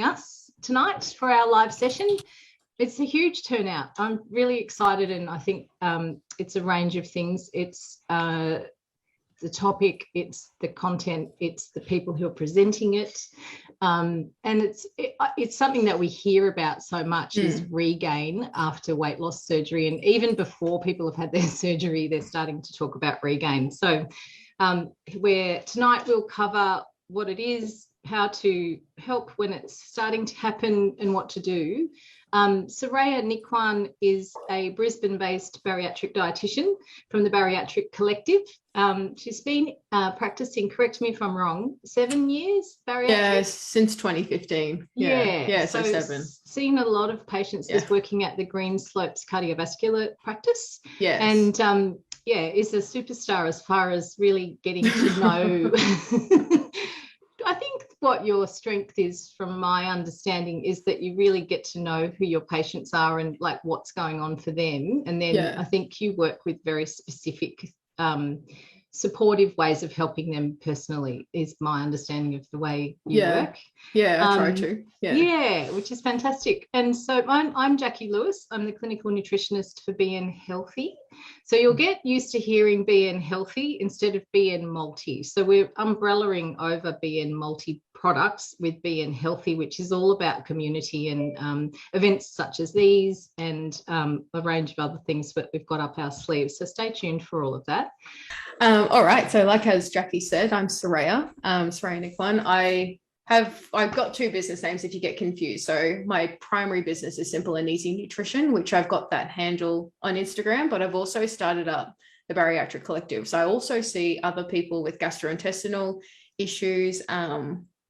joining us tonight for our live session. It's a huge turnout. I'm really excited, and I think it's a range of things. It's the topic, it's the content, it's the people who are presenting it, and it's something that we hear about so much is regain after weight loss surgery, and even before people have had their surgery, they're starting to talk about regain. So tonight we'll cover what it is, how to help when it's starting to happen, and what to do. Suraya Nikwan is a Brisbane-based bariatric dietitian from the Bariatric Collective. She's been practicing, correct me if I'm wrong, 7 years bariatric? Yeah, since 2015. Yeah, so 7. Seen a lot of patients just working at the Green Slopes cardiovascular practice. Yes. And is a superstar as far as really getting to know. I think what your strength is, from my understanding, is that you really get to know who your patients are and like what's going on for them. And then I think you work with very specific supportive ways of helping them personally, is my understanding of the way you work. Yeah, I try to. Yeah, which is fantastic. And so I'm Jacqui Lewis. I'm the clinical nutritionist for BN Healthy. So you'll get used to hearing BN Healthy instead of BN Multi. So we're umbrellaing over BN Multi products with BN Healthy, which is all about community and events such as these, and a range of other things that we've got up our sleeves. So stay tuned for all of that. All right. So like as Jacqui said, I'm Suraya, Suraya Nikwan. I've got 2 business names if you get confused. So my primary business is Simple and Easy Nutrition, which I've got that handle on Instagram, but I've also started up the Bariatric Collective. So I also see other people with gastrointestinal issues,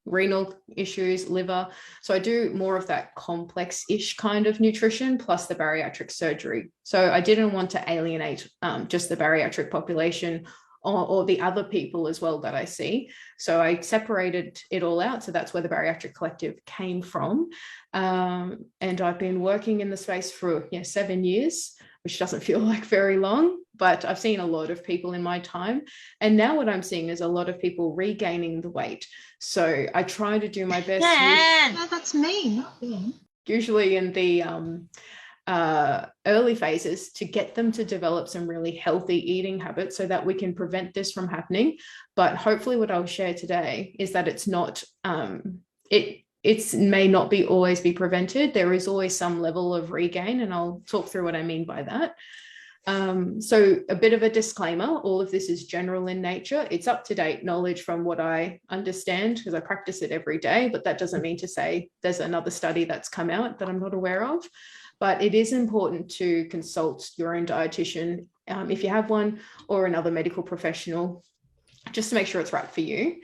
renal issues, liver. So I do more of that complex-ish kind of nutrition plus the bariatric surgery. So I didn't want to alienate just the bariatric population or the other people as well that I see. So I separated it all out. So that's where the Bariatric Collective came from. And I've been working in the space for 7 years, which doesn't feel like very long, but I've seen a lot of people in my time. And now what I'm seeing is a lot of people regaining the weight. So I try to do my best. No, that's me, not them. Usually in the early phases, to get them to develop some really healthy eating habits so that we can prevent this from happening. But hopefully what I'll share today is that it's not, it may not be always be prevented. There is always some level of regain, and I'll talk through what I mean by that. So a bit of a disclaimer, all of this is general in nature. It's up-to-date knowledge from what I understand, because I practice it every day, but that doesn't mean to say there's another study that's come out that I'm not aware of. But it is important to consult your own dietitian if you have one, or another medical professional, just to make sure it's right for you.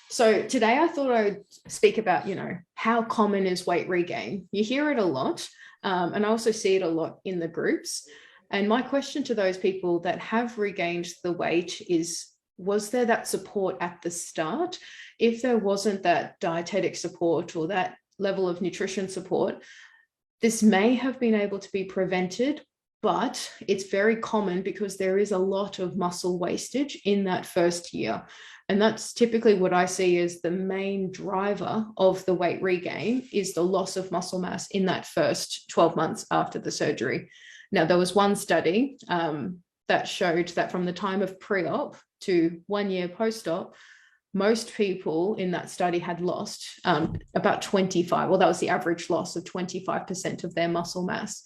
So today I thought I'd speak about, how common is weight regain? You hear it a lot, and I also see it a lot in the groups. And my question to those people that have regained the weight is, was there that support at the start? If there wasn't that dietetic support or that level of nutrition support, this may have been able to be prevented, but it's very common because there is a lot of muscle wastage in that first year. And that's typically what I see as the main driver of the weight regain, is the loss of muscle mass in that first 12 months after the surgery. Now, there was one study that showed that from the time of pre-op to 1 year post-op, most people in that study had lost about 25, well, that was the average loss of 25% of their muscle mass.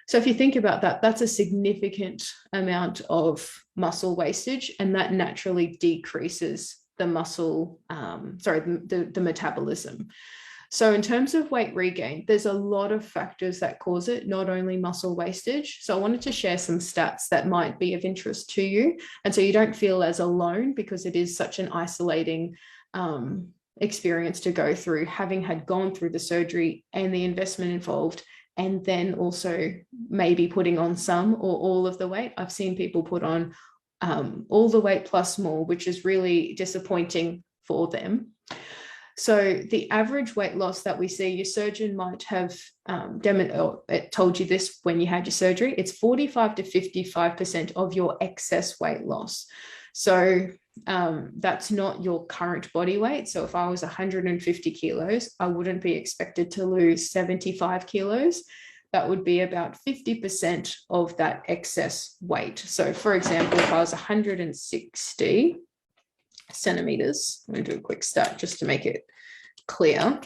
So if you think about that, that's a significant amount of muscle wastage, and that naturally decreases the muscle, the metabolism. So in terms of weight regain, there's a lot of factors that cause it, not only muscle wastage. So I wanted to share some stats that might be of interest to you, and so you don't feel as alone, because it is such an isolating experience to go through, having had gone through the surgery and the investment involved, and then also maybe putting on some or all of the weight. I've seen people put on all the weight plus more, which is really disappointing for them. So the average weight loss that we see, your surgeon might have told you this when you had your surgery, it's 45 to 55% of your excess weight loss. So that's not your current body weight. So if I was 150 kilos, I wouldn't be expected to lose 75 kilos. That would be about 50% of that excess weight. So for example, if I was 160 centimeters, I'm going to do a quick stat just to make it clear.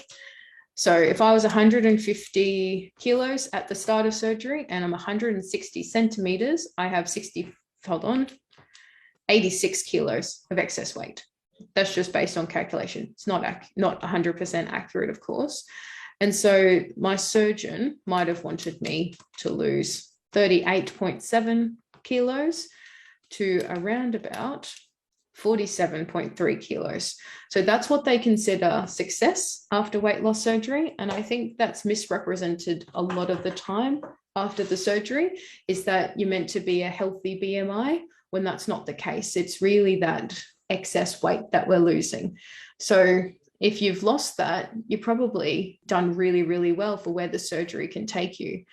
So if I was 150 kilos at the start of surgery and I'm 160 centimeters, I have 86 kilos of excess weight. That's just based on calculation. It's not 100% accurate, of course. And so my surgeon might have wanted me to lose 38.7 kilos to around about 47.3 kilos. So that's what they consider success after weight loss surgery. And I think that's misrepresented a lot of the time after the surgery, is that you're meant to be a healthy BMI, when that's not the case. It's really that excess weight that we're losing. So if you've lost that, you've probably done really, really well for where the surgery can take you.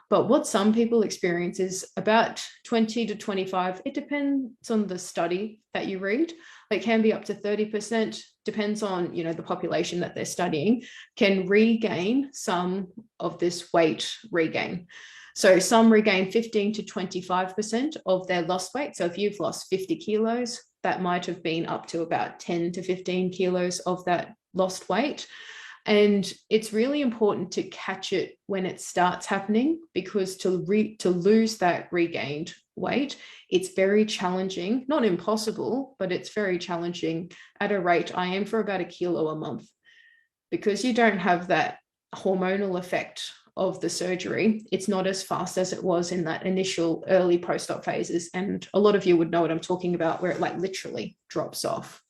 But what some people experience is about 20 to 25, it depends on the study that you read. It can be up to 30%, depends on, the population that they're studying, can regain some of this weight regain. So some regain 15 to 25% of their lost weight. So if you've lost 50 kilos, that might have been up to about 10 to 15 kilos of that lost weight. And it's really important to catch it when it starts happening, because to lose that regained weight, it's very challenging, not impossible, but it's very challenging at a rate I am for about 1 kilo a month, because you don't have that hormonal effect of the surgery. It's not as fast as it was in that initial early post-op phases. And a lot of you would know what I'm talking about, where it literally drops off.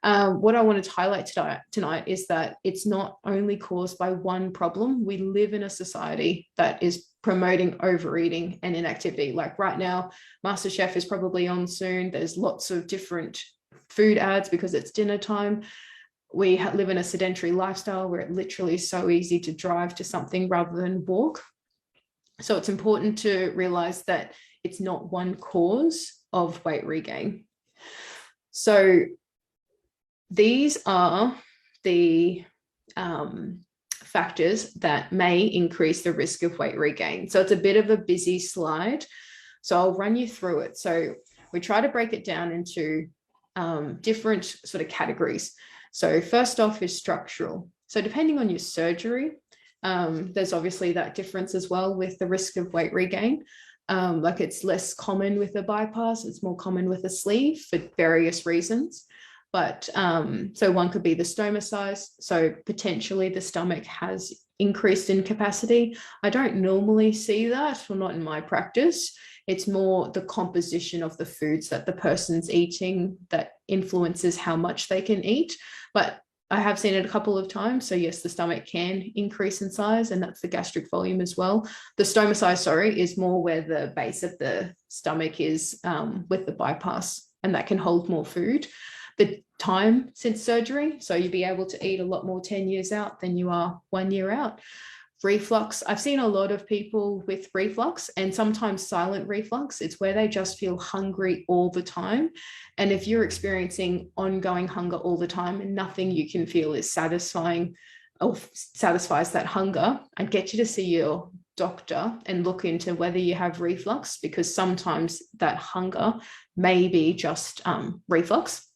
What I wanted to highlight tonight is that it's not only caused by one problem. We live in a society that is promoting overeating and inactivity. Like right now, MasterChef is probably on soon. There's lots of different food ads because it's dinner time. We live in a sedentary lifestyle where it literally is so easy to drive to something rather than walk. So it's important to realize that it's not one cause of weight regain. So these are the factors that may increase the risk of weight regain. So it's a bit of a busy slide. So I'll run you through it. So we try to break it down into different sort of categories. So first off is structural. So depending on your surgery, there's obviously that difference as well with the risk of weight regain. It's less common with a bypass, it's more common with a sleeve for various reasons. But so one could be the stoma size. So potentially the stomach has increased in capacity. I don't normally see that, or not in my practice. It's more the composition of the foods that the person's eating that influences how much they can eat. But I have seen it a couple of times. So yes, the stomach can increase in size, and that's the gastric volume as well. The stoma size, is more where the base of the stomach is with the bypass, and that can hold more food. The time since surgery, so you'll be able to eat a lot more 10 years out than you are 1 year out. Reflux, I've seen a lot of people with reflux, and sometimes silent reflux. It's where they just feel hungry all the time. And if you're experiencing ongoing hunger all the time and nothing you can feel is satisfying or satisfies that hunger, I'd get you to see your doctor and look into whether you have reflux, because sometimes that hunger may be just reflux.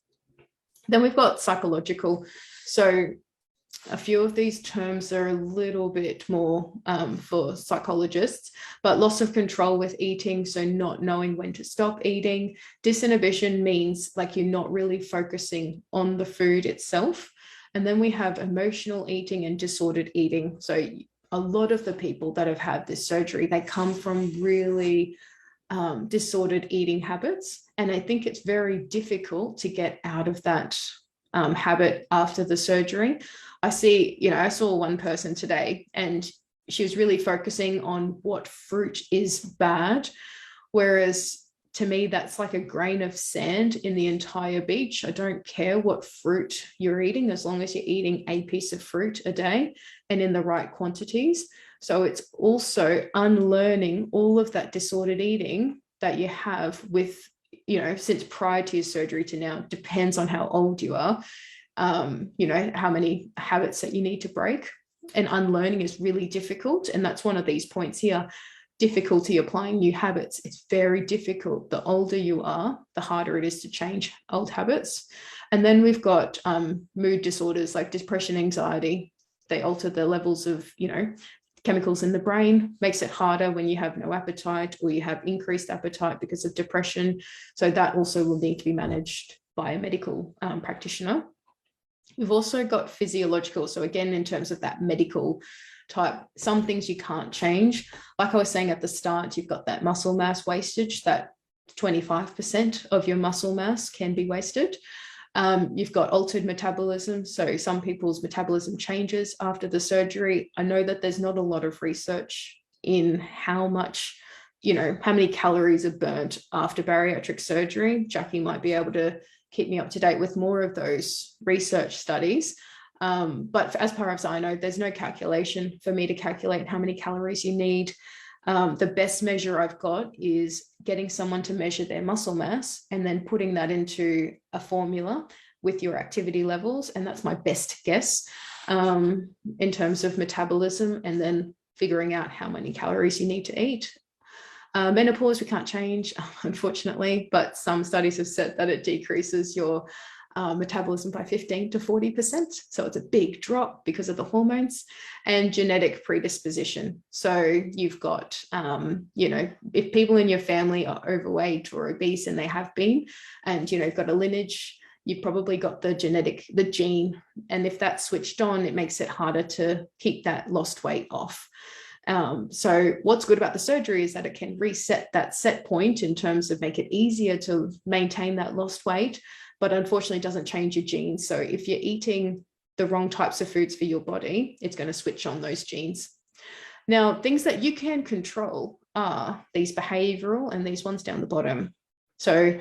Then we've got psychological. So a few of these terms are a little bit more for psychologists, but loss of control with eating, so not knowing when to stop eating. Disinhibition means you're not really focusing on the food itself. And then we have emotional eating and disordered eating. So a lot of the people that have had this surgery, they come from really disordered eating habits. And I think it's very difficult to get out of that habit after the surgery. I saw one person today, and she was really focusing on what fruit is bad, whereas to me, that's like a grain of sand in the entire beach. I don't care what fruit you're eating, as long as you're eating a piece of fruit a day and in the right quantities. So it's also unlearning all of that disordered eating that you have with since prior to your surgery to now, depends on how old you are, how many habits that you need to break. And unlearning is really difficult. And that's one of these points here. Difficulty applying new habits. It's very difficult. The older you are, the harder it is to change old habits. And then we've got mood disorders like depression, anxiety. They alter the levels of, chemicals in the brain, makes it harder when you have no appetite or you have increased appetite because of depression. So that also will need to be managed by a medical practitioner. We've also got physiological. So again, in terms of that medical type, some things you can't change. Like I was saying at the start, you've got that muscle mass wastage, that 25% of your muscle mass can be wasted. You've got altered metabolism. So some people's metabolism changes after the surgery. I know that there's not a lot of research in how much, how many calories are burnt after bariatric surgery. Jacqui might be able to keep me up to date with more of those research studies. But as far as I know, there's no calculation for me to calculate how many calories you need. The best measure I've got is getting someone to measure their muscle mass and then putting that into a formula with your activity levels. And that's my best guess in terms of metabolism, and then figuring out how many calories you need to eat. Menopause, we can't change, unfortunately, but some studies have said that it decreases your metabolism by 15 to 40%. So it's a big drop because of the hormones. And genetic predisposition. So you've got, if people in your family are overweight or obese, and they have been, and, got a lineage, you've probably got the gene. And if that's switched on, it makes it harder to keep that lost weight off. So what's good about the surgery is that it can reset that set point in terms of make it easier to maintain that lost weight, but unfortunately doesn't change your genes. So if you're eating the wrong types of foods for your body, it's going to switch on those genes. Now, things that you can control are these behavioral and these ones down the bottom. So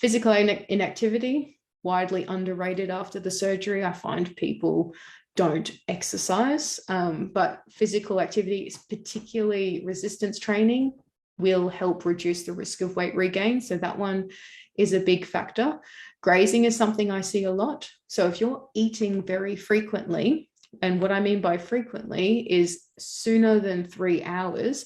physical inactivity, widely underrated after the surgery. I find people don't exercise, but physical activity, particularly resistance training, will help reduce the risk of weight regain. So that one is a big factor. Grazing is something I see a lot. So if you're eating very frequently, and what I mean by frequently is sooner than 3 hours,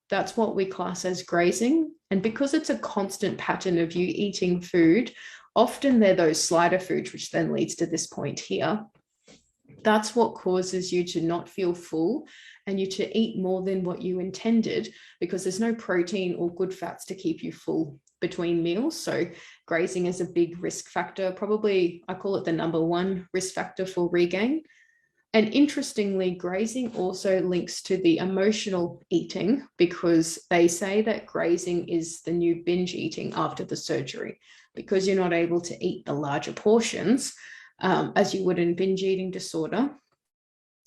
that's what we class as grazing. And because it's a constant pattern of you eating food, often they're those slider foods, which then leads to this point here. That's what causes you to not feel full and you to eat more than what you intended, because there's no protein or good fats to keep you full between meals. So grazing is a big risk factor. Probably I call it the number one risk factor for regain. And interestingly, grazing also links to the emotional eating, because they say that grazing is the new binge eating after the surgery, because you're not able to eat the larger portions as you would in binge eating disorder.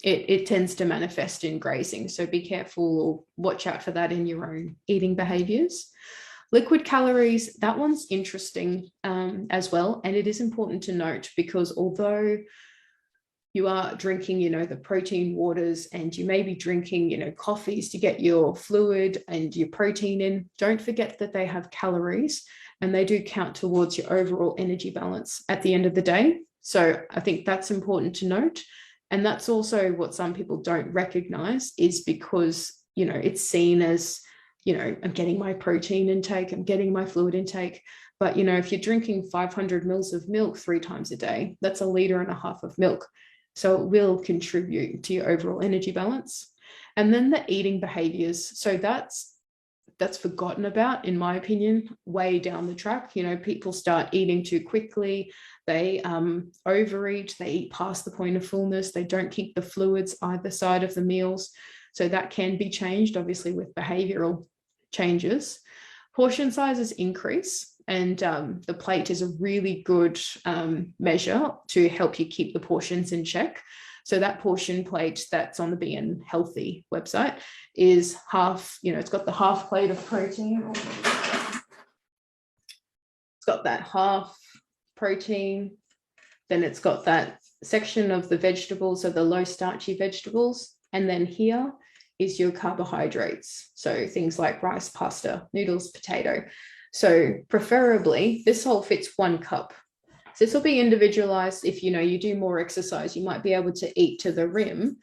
It tends to manifest in grazing. So be careful or watch out for that in your own eating behaviors. Liquid calories, that one's interesting as well. And it is important to note, because although you are drinking, the protein waters, and you may be drinking, coffees to get your fluid and your protein in, don't forget that they have calories and they do count towards your overall energy balance at the end of the day. So I think that's important to note. And that's also what some people don't recognize, is because, it's seen as, I'm getting my protein intake, I'm getting my fluid intake. But, if you're drinking 500 mils of milk 3 times a day, that's 1.5 liters of milk. So it will contribute to your overall energy balance. And then the eating behaviors. So that's forgotten about, in my opinion, way down the track. People start eating too quickly. They overeat, they eat past the point of fullness. They don't keep the fluids either side of the meals. So that can be changed, obviously, with behavioral changes. Portion sizes increase, and the plate is a really good measure to help you keep the portions in check. So that portion plate that's on the BN Healthy website is half, it's got the half plate of protein. It's got that half protein. Then it's got that section of the vegetables, so the low starchy vegetables. And then here is your carbohydrates. So things like rice, pasta, noodles, potato. So preferably, this all fits 1 cup. So this will be individualized. If you do more exercise, you might be able to eat to the rim.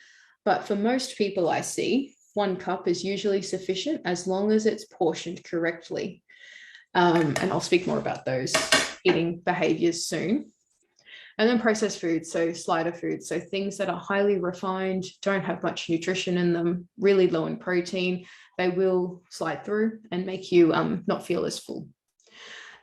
But for most people I see, 1 cup is usually sufficient as long as it's portioned correctly. And I'll speak more about those eating behaviors soon. And then processed foods, so slider foods, so things that are highly refined, don't have much nutrition in them, really low in protein, they will slide through and make you not feel as full.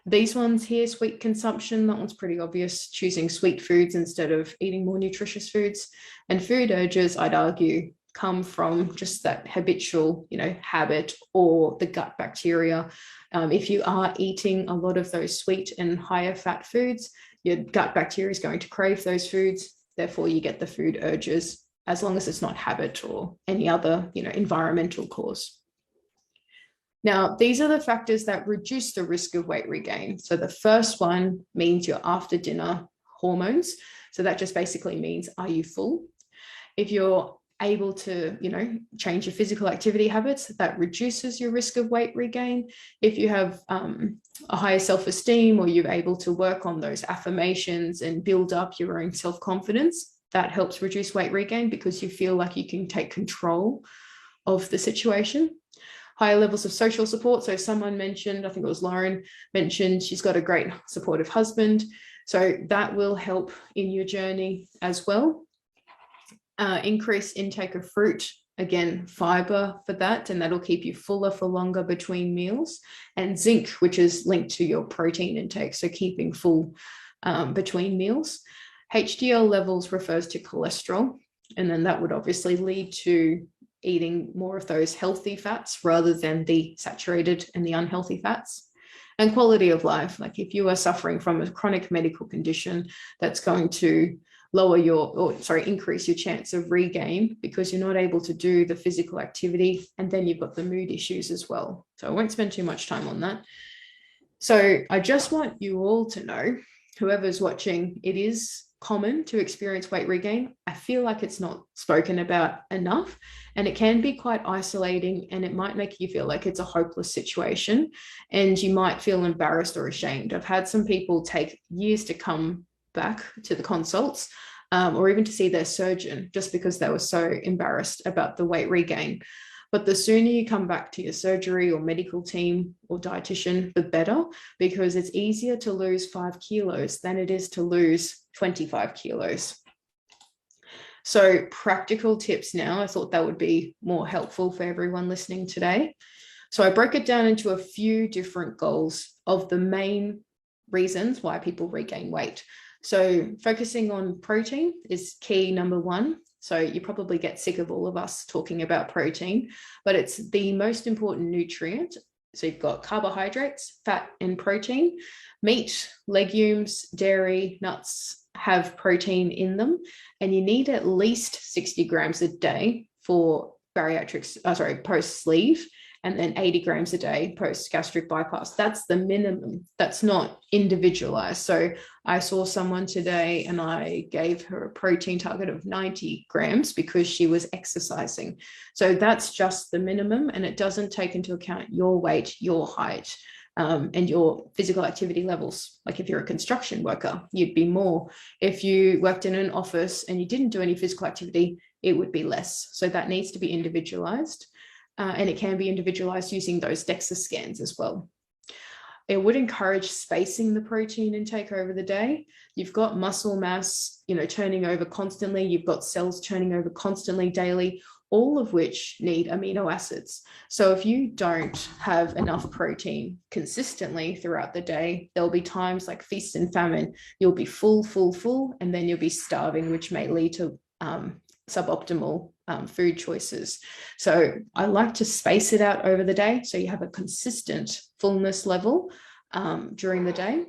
These ones here, sweet consumption, that one's pretty obvious, choosing sweet foods instead of eating more nutritious foods. And food urges, I'd argue, come from just that habitual, habit or the gut bacteria. If you are eating a lot of those sweet and higher fat foods, your gut bacteria is going to crave those foods. Therefore, you get the food urges, as long as it's not habit or any other, environmental cause. Now, these are the factors that reduce the risk of weight regain. So the first one means your after dinner hormones. So that just basically means, are you full? If you're able to, change your physical activity habits, that reduces your risk of weight regain. If you have a higher self-esteem, or you're able to work on those affirmations and build up your own self-confidence, that helps reduce weight regain because you feel like you can take control of the situation. Higher levels of social support. So someone mentioned, I think it was Lauren mentioned, she's got a great supportive husband. So that will help in your journey as well. Increase intake of fruit, again, fiber for that, and that'll keep you fuller for longer between meals. And zinc, which is linked to your protein intake, so keeping full between meals. HDL levels refers to cholesterol, and then that would obviously lead to eating more of those healthy fats rather than the saturated and the unhealthy fats. And quality of life, like if you are suffering from a chronic medical condition, that's going to increase your chance of regain because you're not able to do the physical activity, and then you've got the mood issues as well. So I won't spend too much time on that. So I just want you all to know, whoever's watching, it is common to experience weight regain. I feel like it's not spoken about enough, and it can be quite isolating, and it might make you feel like it's a hopeless situation, and you might feel embarrassed or ashamed. I've had some people take years to come back to the consults or even to see their surgeon just because they were so embarrassed about the weight regain. But the sooner you come back to your surgery or medical team or dietitian, the better, because it's easier to lose 5 kilos than it is to lose 25 kilos. So practical tips now, I thought that would be more helpful for everyone listening today. So I broke it down into a few different goals of the main reasons why people regain weight. So focusing on protein is key number 1. So you probably get sick of all of us talking about protein, but it's the most important nutrient. So you've got carbohydrates, fat, and protein. Meat, legumes, dairy, nuts have protein in them, and you need at least 60 grams a day for post-sleeve, and then 80 grams a day post-gastric bypass. That's the minimum. That's not individualized. So I saw someone today and I gave her a protein target of 90 grams because she was exercising. So that's just the minimum, and it doesn't take into account your weight, your height, and your physical activity levels. Like if you're a construction worker, you'd be more. If you worked in an office and you didn't do any physical activity, it would be less. So that needs to be individualized. And it can be individualized using those DEXA scans as well. It would encourage spacing the protein intake over the day. You've got muscle mass, turning over constantly. You've got cells turning over constantly daily, all of which need amino acids. So if you don't have enough protein consistently throughout the day, there'll be times like feast and famine. You'll be full, and then you'll be starving, which may lead to suboptimal food choices. So I like to space it out over the day so you have a consistent fullness level during the day.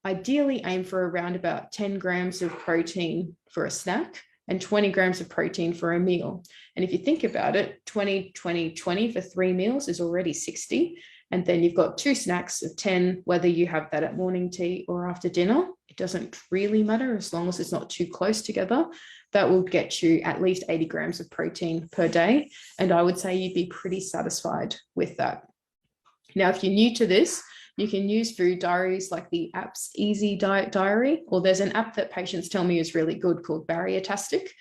Ideally aim for around about 10 grams of protein for a snack and 20 grams of protein for a meal. And if you think about it, 20, 20, 20 for 3 meals is already 60. And then you've got 2 snacks of 10, whether you have that at morning tea or after dinner. It doesn't really matter as long as it's not too close together. That will get you at least 80 grams of protein per day. And I would say you'd be pretty satisfied with that. Now, if you're new to this, You can use food diaries like the app's Easy Diet Diary, or there's an app that patients tell me is really good called Barrier-tastic.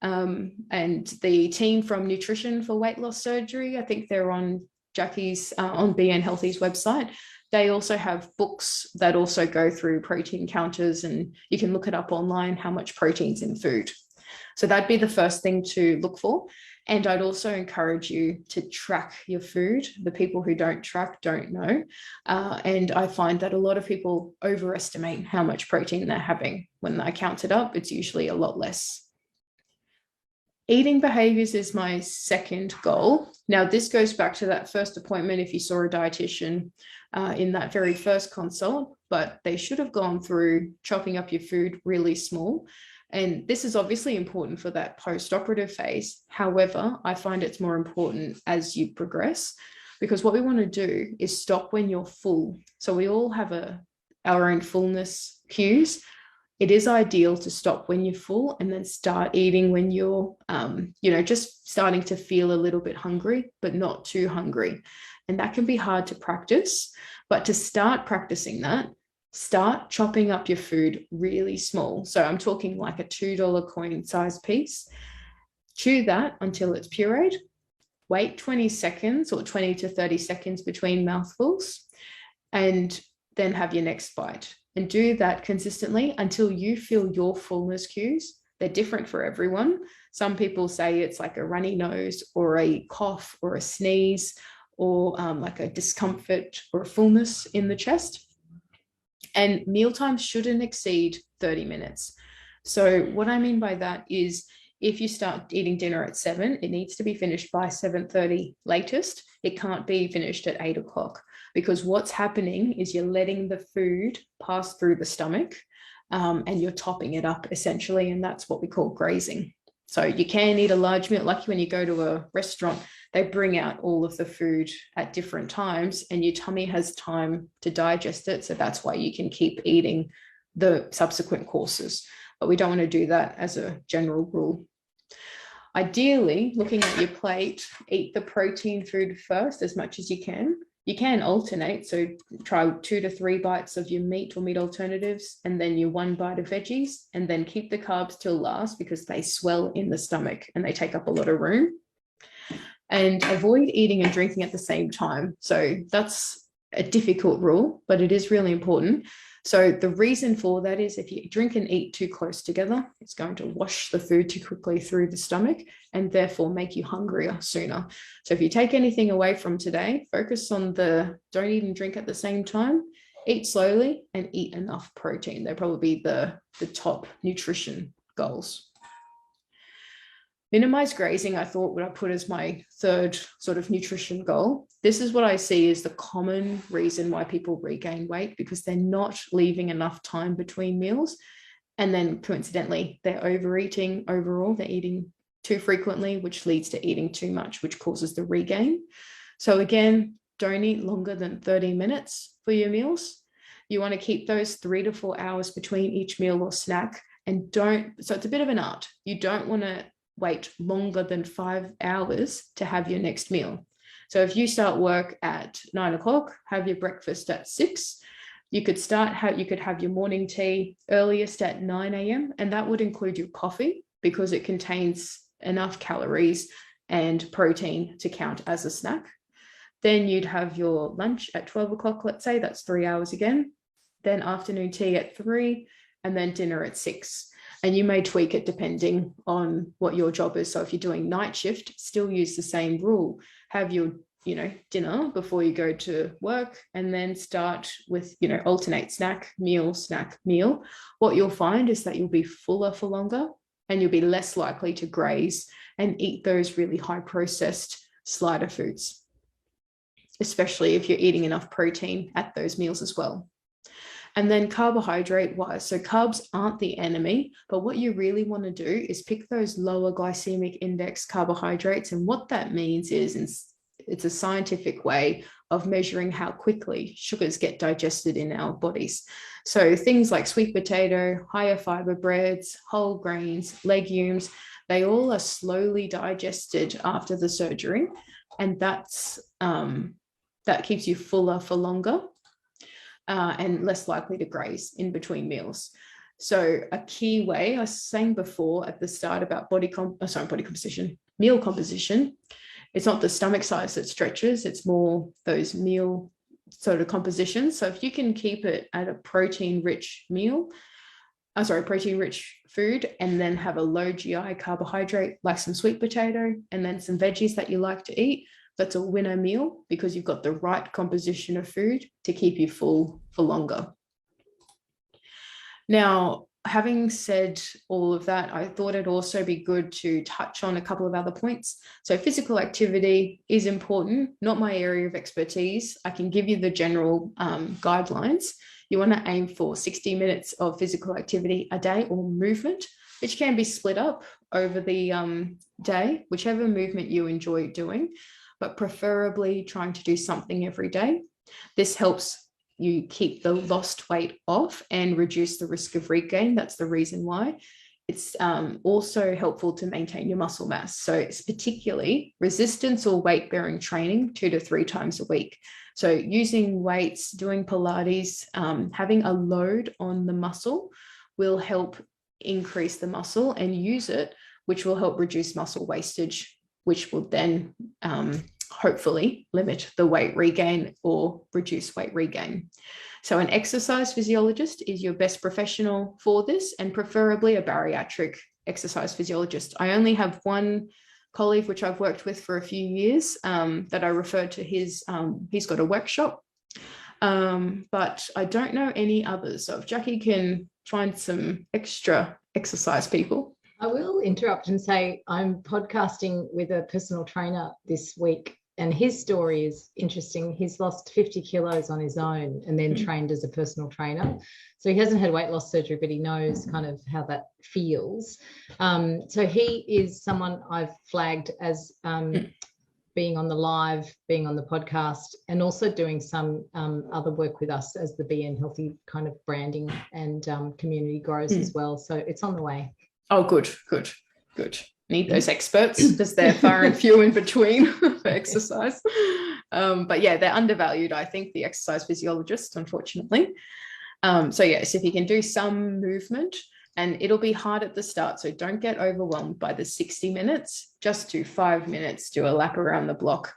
And the team from Nutrition for Weight Loss Surgery, I think they're on Jacqui's, on BN Healthy's website. They also have books that also go through protein counters, and you can look it up online, how much protein's in food. So that'd be the first thing to look for. And I'd also encourage you to track your food. The people who don't track don't know. And I find that a lot of people overestimate how much protein they're having. When I count it up, it's usually a lot less. Eating behaviors is my second goal. Now, this goes back to that first appointment if you saw a dietitian in that very first consult, but they should have gone through chopping up your food really small. And this is obviously important for that post-operative phase. However, I find it's more important as you progress, because what we want to do is stop when you're full. So we all have our own fullness cues. It is ideal to stop when you're full and then start eating when you're, just starting to feel a little bit hungry, but not too hungry. And that can be hard to practice. But to start practicing that, start chopping up your food really small. So I'm talking like a $2 coin size piece. Chew that until it's pureed. Wait 20 seconds or 20 to 30 seconds between mouthfuls, and then have your next bite. And do that consistently until you feel your fullness cues. They're different for everyone. Some people say it's like a runny nose or a cough or a sneeze, or like a discomfort or a fullness in the chest. And mealtime shouldn't exceed 30 minutes. So what I mean by that is, if you start eating dinner at 7, it needs to be finished by 7:30 latest. It can't be finished at 8 o'clock, because what's happening is you're letting the food pass through the stomach, and you're topping it up essentially. And that's what we call grazing. So you can eat a large meal, like when you go to a restaurant, they bring out all of the food at different times and your tummy has time to digest it. So that's why you can keep eating the subsequent courses. But we don't want to do that as a general rule. Ideally, looking at your plate, eat the protein food first as much as you can. You can alternate, so try 2 to 3 bites of your meat or meat alternatives, and then your 1 bite of veggies, and then keep the carbs till last, because they swell in the stomach and they take up a lot of room. And avoid eating and drinking at the same time. So that's a difficult rule, but it is really important. So the reason for that is, if you drink and eat too close together, it's going to wash the food too quickly through the stomach and therefore make you hungrier sooner. So if you take anything away from today, focus on the don't eat and drink at the same time, eat slowly, and eat enough protein. They're probably the top nutrition goals. Minimize grazing, I thought, would I put as my third sort of nutrition goal. This is what I see is the common reason why people regain weight, because they're not leaving enough time between meals. And then coincidentally, they're overeating overall. They're eating too frequently, which leads to eating too much, which causes the regain. So again, don't eat longer than 30 minutes for your meals. You want to keep those 3 to 4 hours between each meal or snack. And so it's a bit of an art. You don't want to wait longer than 5 hours to have your next meal. So if you start work at 9 o'clock, have your breakfast at 6, you could have your morning tea earliest at 9 a.m. and that would include your coffee, because it contains enough calories and protein to count as a snack. Then you'd have your lunch at 12 o'clock, let's say, that's 3 hours again. Then afternoon tea at 3, and then dinner at 6. And you may tweak it depending on what your job is. So if you're doing night shift, still use the same rule. Have your, dinner before you go to work, and then start with, alternate snack, meal. What you'll find is that you'll be fuller for longer, and you'll be less likely to graze and eat those really high processed slider foods, especially if you're eating enough protein at those meals as well. And then carbohydrate wise, so carbs aren't the enemy, but what you really want to do is pick those lower glycemic index carbohydrates. And what that means is, it's a scientific way of measuring how quickly sugars get digested in our bodies. So things like sweet potato, higher fiber breads, whole grains, legumes, they all are slowly digested after the surgery. And that keeps you fuller for longer. and less likely to graze in between meals. So a key way, I was saying before at the start about body composition, meal composition, it's not the stomach size that stretches, it's more those meal sort of compositions. So if you can keep it at a protein-rich food, and then have a low GI carbohydrate like some sweet potato and then some veggies that you like to eat, that's a winner meal because you've got the right composition of food to keep you full for longer. Now, having said all of that, I thought it'd also be good to touch on a couple of other points. So physical activity is important, not my area of expertise. I can give you the general guidelines. You want to aim for 60 minutes of physical activity a day or movement, which can be split up over the day, whichever movement you enjoy doing, but preferably trying to do something every day. This helps you keep the lost weight off and reduce the risk of regain. That's the reason why. It's also helpful to maintain your muscle mass. So it's particularly resistance or weight-bearing training 2 to 3 times a week. So using weights, doing Pilates, having a load on the muscle will help increase the muscle and use it, which will help reduce muscle wastage, which will then hopefully limit the weight regain or reduce weight regain. So an exercise physiologist is your best professional for this, and preferably a bariatric exercise physiologist. I only have one colleague, which I've worked with for a few years, that I referred to his, he's got a workshop, but I don't know any others. So if Jacqui can find some extra exercise people. I will interrupt and say I'm podcasting with a personal trainer this week, and his story is interesting. He's lost 50 kilos on his own and then trained as a personal trainer. So he hasn't had weight loss surgery, but he knows kind of how that feels. So he is someone I've flagged as being on the live, being on the podcast, and also doing some other work with us as the BN Healthy kind of branding and community grows as well. So it's on the way. Oh, good. Need those experts because they're far and few in between for exercise. But yeah, they're undervalued, I think, the exercise physiologists, unfortunately. So yes, if you can do some movement, and it'll be hard at the start, so don't get overwhelmed by the 60 minutes. Just do 5 minutes, do a lap around the block.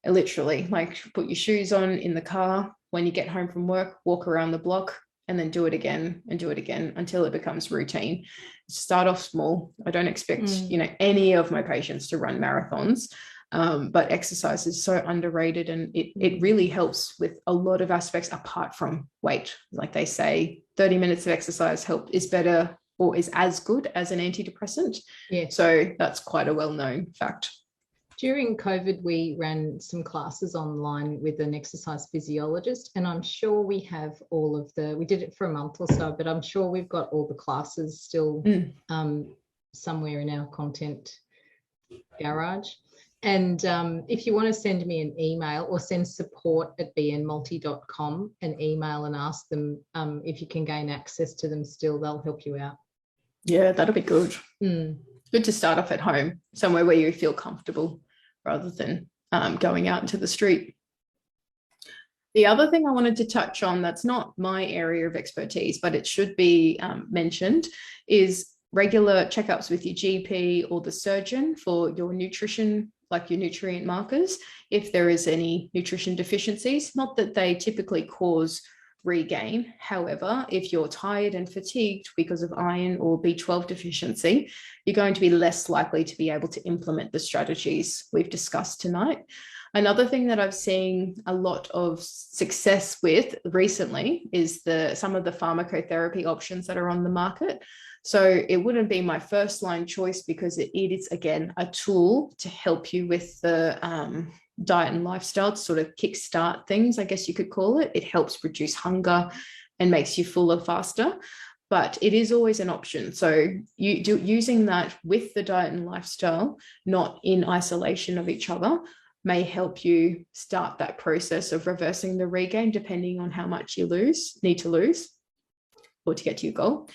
Literally, like put your shoes on in the car. When you get home from work, walk around the block, and then do it again and do it again until it becomes routine. Start off small. I don't expect, any of my patients to run marathons, but exercise is so underrated, and it really helps with a lot of aspects apart from weight. Like they say, 30 minutes of exercise is better or is as good as an antidepressant. Yeah. So that's quite a well-known fact. During COVID, we ran some classes online with an exercise physiologist, and I'm sure we have we did it for a month or so, but I'm sure we've got all the classes still somewhere in our content garage. And if you want to send me an email or send support@bnmulti.com an email and ask them if you can gain access to them still, they'll help you out. Yeah, that'll be good. Good to start off at home, somewhere where you feel comfortable, rather than going out into the street. The other thing I wanted to touch on that's not my area of expertise, but it should be mentioned, is regular checkups with your GP or the surgeon for your nutrition, like your nutrient markers, if there is any nutrition deficiencies. Not that they typically cause regain. However, if you're tired and fatigued because of iron or B12 deficiency, you're going to be less likely to be able to implement the strategies we've discussed tonight. Another thing that I've seen a lot of success with recently is some of the pharmacotherapy options that are on the market. So it wouldn't be my first line choice because it is, again, a tool to help you with the diet and lifestyle, to sort of kickstart things, I guess you could call it. It helps reduce hunger and makes you fuller faster, but it is always an option. So using that with the diet and lifestyle, not in isolation of each other, may help you start that process of reversing the regain, depending on how much you need to lose or to get to your goal.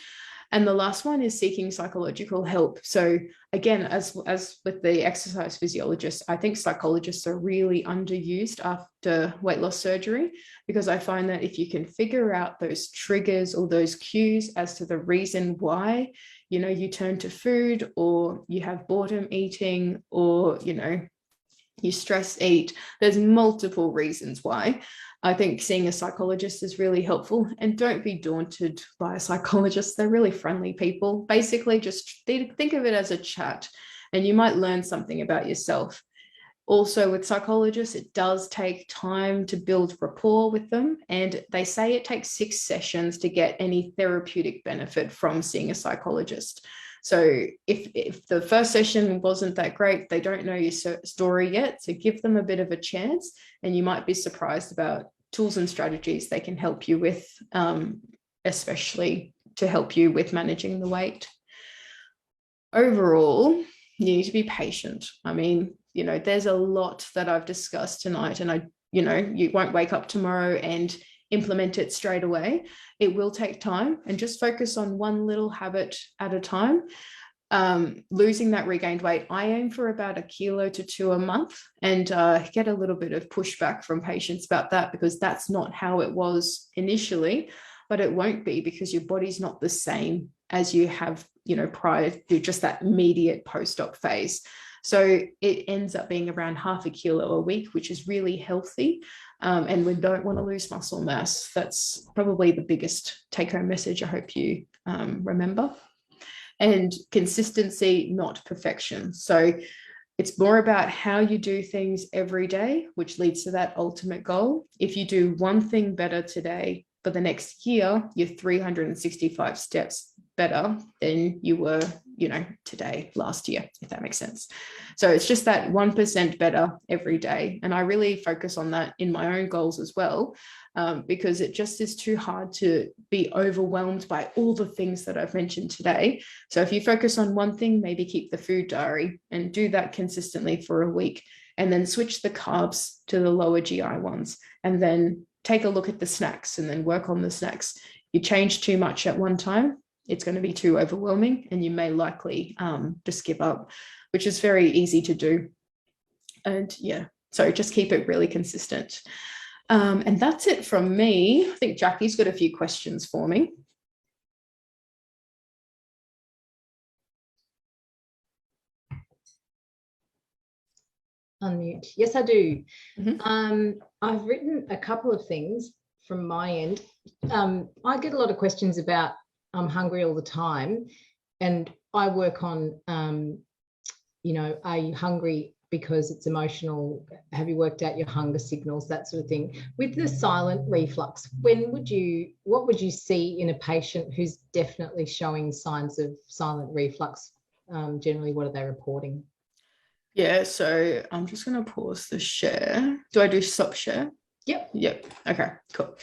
And the last one is seeking psychological help. So again, as with the exercise physiologists, I think psychologists are really underused after weight loss surgery, because I find that if you can figure out those triggers or those cues as to the reason why, you know, you turn to food, or you have boredom eating, or, you know, you stress eat, there's multiple reasons why. I think seeing a psychologist is really helpful, and don't be daunted by a psychologist. They're really friendly people. Basically, just think of it as a chat, and you might learn something about yourself. Also, with psychologists, it does take time to build rapport with them. And they say it takes 6 sessions to get any therapeutic benefit from seeing a psychologist. So if the first session wasn't that great, they don't know your story yet. So give them a bit of a chance, and you might be surprised about tools and strategies they can help you with, especially to help you with managing the weight. Overall, you need to be patient. I mean, you know, there's a lot that I've discussed tonight, and you won't wake up tomorrow and implement it straight away. It will take time, and just focus on one little habit at a time. Losing that regained weight, I aim for about 1 kilo to 2 a month, and get a little bit of pushback from patients about that, because that's not how it was initially. But it won't be, because your body's not the same as you have, you know, prior to just that immediate post-op phase. So it ends up being around 0.5 kilo a week, which is really healthy. And we don't want to lose muscle mass. That's probably the biggest take-home message I hope you remember. And consistency, not perfection. So it's more about how you do things every day, which leads to that ultimate goal. If you do one thing better today, for the next year, you're 365 steps better than you were, you know, today, last year, if that makes sense. So it's just that 1% better every day. And I really focus on that in my own goals as well, because it just is too hard to be overwhelmed by all the things that I've mentioned today. So if you focus on one thing, maybe keep the food diary and do that consistently for a week, and then switch the carbs to the lower GI ones, and then take a look at the snacks and then work on the snacks. You change too much at one time, it's going to be too overwhelming, and you may likely just give up, which is very easy to do. And yeah, so just keep it really consistent. And that's it from me. I think Jacqui's got a few questions for me. Unmute. Yes, I do. I've written a couple of things from my end. I get a lot of questions about I'm hungry all the time, and I work on, you know, are you hungry because it's emotional? Have you worked out your hunger signals? That sort of thing. With the silent reflux, what would you see in a patient who's definitely showing signs of silent reflux? Generally, what are they reporting? Yeah, so I'm just going to pause the share. Do I do stop share? Yep. Okay, cool.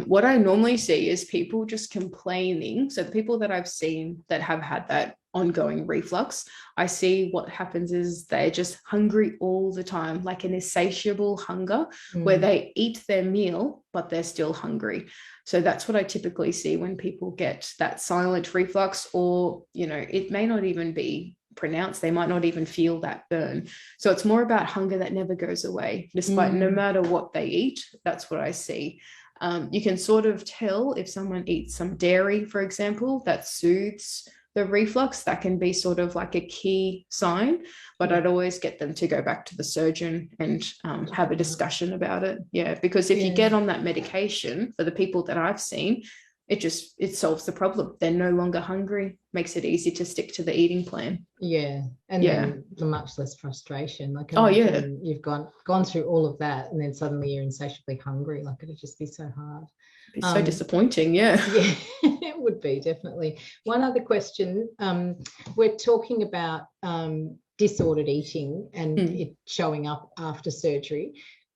What I normally see is people just complaining. So the people that I've seen that have had that ongoing reflux, I see what happens is they're just hungry all the time, like an insatiable hunger, where they eat their meal, but they're still hungry. So that's what I typically see when people get that silent reflux, or, you know, it may not even be pronounced, they might not even feel that burn. So it's more about hunger that never goes away, despite no matter what they eat. That's what I see. You can sort of tell if someone eats some dairy, for example, that soothes the reflux. That can be sort of like a key sign, but I'd always get them to go back to the surgeon and have a discussion about it. Yeah, because if you get on that medication, for the people that I've seen, it solves the problem. They're no longer hungry, makes it easy to stick to the eating plan. Then the much less frustration. Like, you've gone through all of that, and then suddenly you're insatiably hungry. Like, it'd just be so hard. It's so disappointing. It would be, definitely. One other question, we're talking about disordered eating and it showing up after surgery.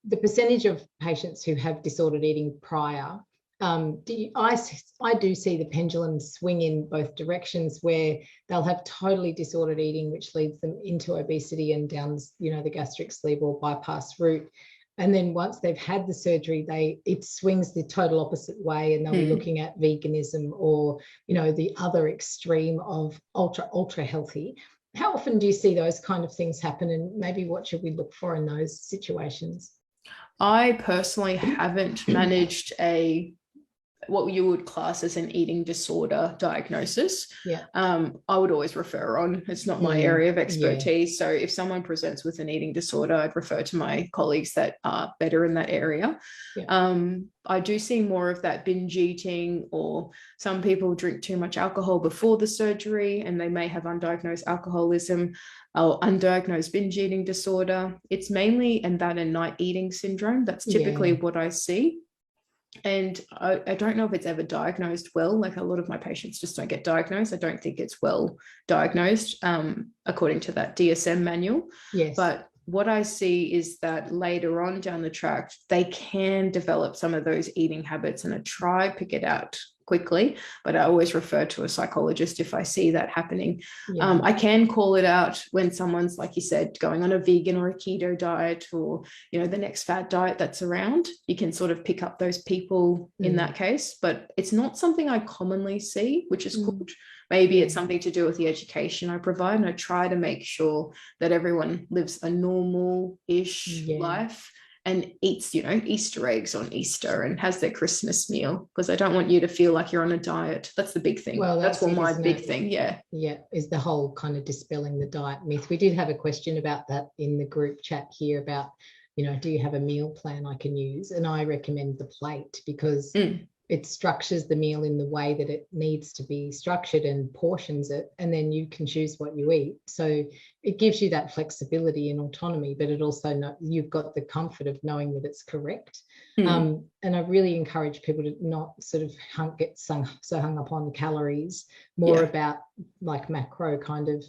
The percentage of patients who have disordered eating prior, I do see the pendulum swing in both directions, where they'll have totally disordered eating, which leads them into obesity and down, you know, the gastric sleeve or bypass route. And then once they've had the surgery, it swings the total opposite way, and they'll be looking at veganism or, the other extreme of ultra healthy. How often do you see those kind of things happen, and maybe what should we look for in those situations? I personally haven't managed what you would class as an eating disorder diagnosis. Yeah. I would always refer on. It's not my area of expertise. So if someone presents with an eating disorder, I'd refer to my colleagues that are better in that area. Yeah. I do see more of that binge eating, or some people drink too much alcohol before the surgery and they may have undiagnosed alcoholism or undiagnosed binge eating disorder. It's mainly that and night eating syndrome. That's typically what I see. And I don't know if it's ever diagnosed well. Like, a lot of my patients just don't get diagnosed. I don't think it's well diagnosed according to that DSM manual. Yes. But what I see is that later on down the track, they can develop some of those eating habits, and I try pick it out quickly, but I always refer to a psychologist if I see that happening. Yeah. I can call it out when someone's, like you said, going on a vegan or a keto diet, or, the next fad diet that's around. You can sort of pick up those people in that case, but it's not something I commonly see, which is good. Maybe it's something to do with the education I provide, and I try to make sure that everyone lives a normal-ish life and eats, Easter eggs on Easter and has their Christmas meal, because I don't want you to feel like you're on a diet. That's the big thing. Well, that's my big thing. Yeah. Yeah, is the whole kind of dispelling the diet myth. We did have a question about that in the group chat here about, do you have a meal plan I can use? And I recommend the plate, because it structures the meal in the way that it needs to be structured and portions it, and then you can choose what you eat. So it gives you that flexibility and autonomy, but it also you've got the comfort of knowing that it's correct. And I really encourage people to not sort of get so hung up on calories, more about like macro kind of,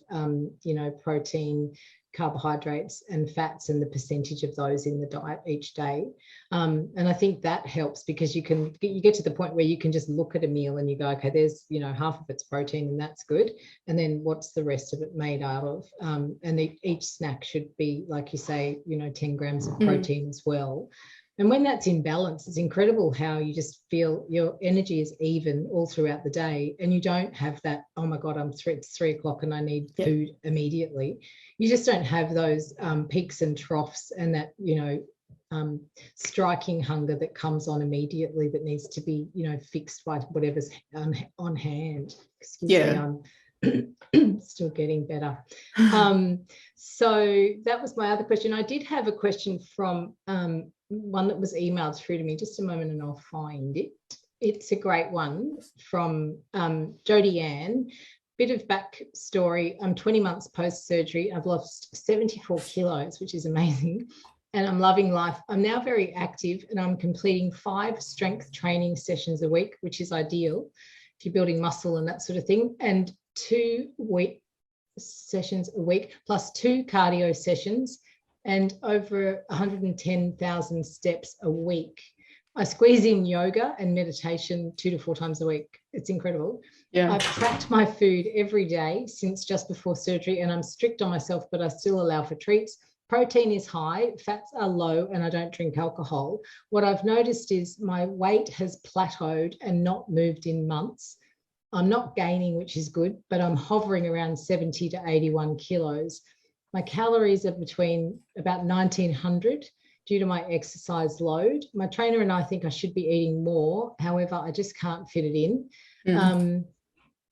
protein, carbohydrates and fats, and the percentage of those in the diet each day. And I think that helps, because you get to the point where you can just look at a meal and you go, okay, there's, half of it's protein and that's good. And then what's the rest of it made out of? And each snack should be, like you say, 10 grams of protein as well. And when that's in balance, it's incredible how you just feel your energy is even all throughout the day, and you don't have that, oh my God, it's 3 o'clock and I need food immediately. You just don't have those peaks and troughs, and that, striking hunger that comes on immediately that needs to be, fixed by whatever's on hand. Excuse me, I'm still getting better. So that was my other question. I did have a question from one that was emailed through to me. Just a moment and I'll find it. It's a great one from Jodie Ann. Bit of backstory. I'm 20 months post-surgery. I've lost 74 kilos, which is amazing, and I'm loving life. I'm now very active, and I'm completing 5 strength training sessions a week, which is ideal if you're building muscle and that sort of thing, and 2 weight sessions a week, plus 2 cardio sessions, and over 110,000 steps a week. I squeeze in yoga and meditation 2 to 4 times a week. It's incredible. Yeah. I've tracked my food every day since just before surgery, and I'm strict on myself, but I still allow for treats. Protein is high, fats are low, and I don't drink alcohol. What I've noticed is my weight has plateaued and not moved in months. I'm not gaining, which is good, but I'm hovering around 70 to 81 kilos. My calories are between about 1,900 due to my exercise load. My trainer and I think I should be eating more. However, I just can't fit it in.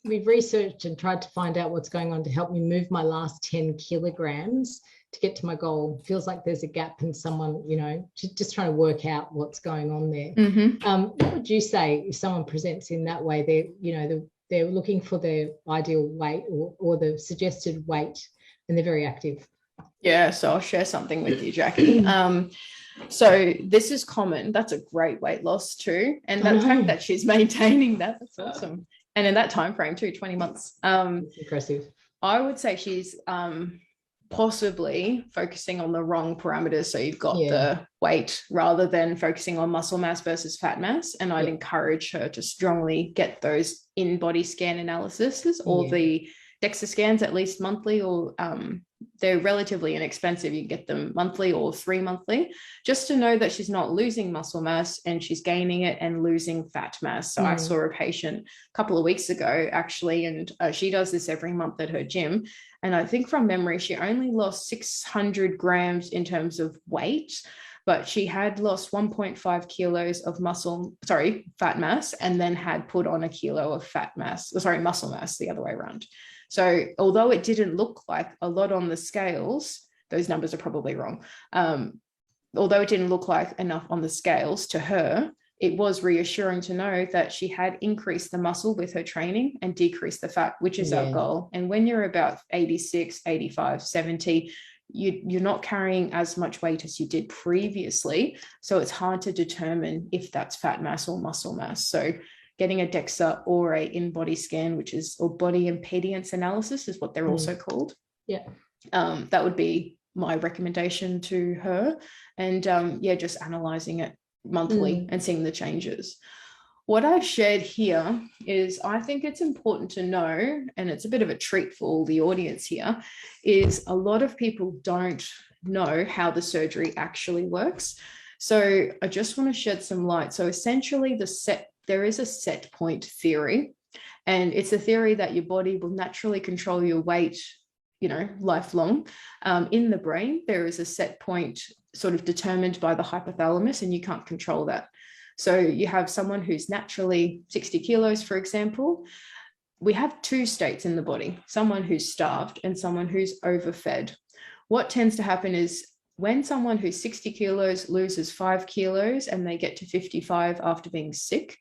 We've researched and tried to find out what's going on to help me move my last 10 kilograms to get to my goal. Feels like there's a gap in someone, just trying to work out what's going on there. What would you say if someone presents in that way? They're looking for their ideal weight or the suggested weight, and they're very active. Yeah, so I'll share something with you, Jacqui. So this is common. That's a great weight loss too. And the fact that she's maintaining that's awesome. And in that time frame too, 20 months. It's impressive. I would say she's possibly focusing on the wrong parameters. So you've got the weight rather than focusing on muscle mass versus fat mass. And I'd encourage her to strongly get those in-body scan analyses or the DEXA scans at least monthly, or they're relatively inexpensive. You get them monthly or 3 monthly, just to know that she's not losing muscle mass and she's gaining it and losing fat mass. So I saw a patient a couple of weeks ago, actually, and she does this every month at her gym. And I think from memory, she only lost 600 grams in terms of weight, but she had lost 1.5 kilos of fat mass, and then had put on a kilo of muscle mass, the other way around. So although it didn't look like a lot on the scales, those numbers are probably wrong. Although it didn't look like enough on the scales to her, it was reassuring to know that she had increased the muscle with her training and decreased the fat, which is our goal. And when you're about 86, 85, 70, you're not carrying as much weight as you did previously. So it's hard to determine if that's fat mass or muscle mass. So getting a DEXA or a in-body scan, or body impedance analysis is what they're also called. Yeah. That would be my recommendation to her. And just analyzing it monthly and seeing the changes. What I've shared here is, I think it's important to know, and it's a bit of a treat for all the audience here, is a lot of people don't know how the surgery actually works. So I just want to shed some light. So essentially there is a set point theory, and it's a theory that your body will naturally control your weight, lifelong. In the brain, there is a set point sort of determined by the hypothalamus, and you can't control that. So you have someone who's naturally 60 kilos, for example. We have two states in the body, someone who's starved and someone who's overfed. What tends to happen is, when someone who's 60 kilos loses 5 kilos and they get to 55 after being sick,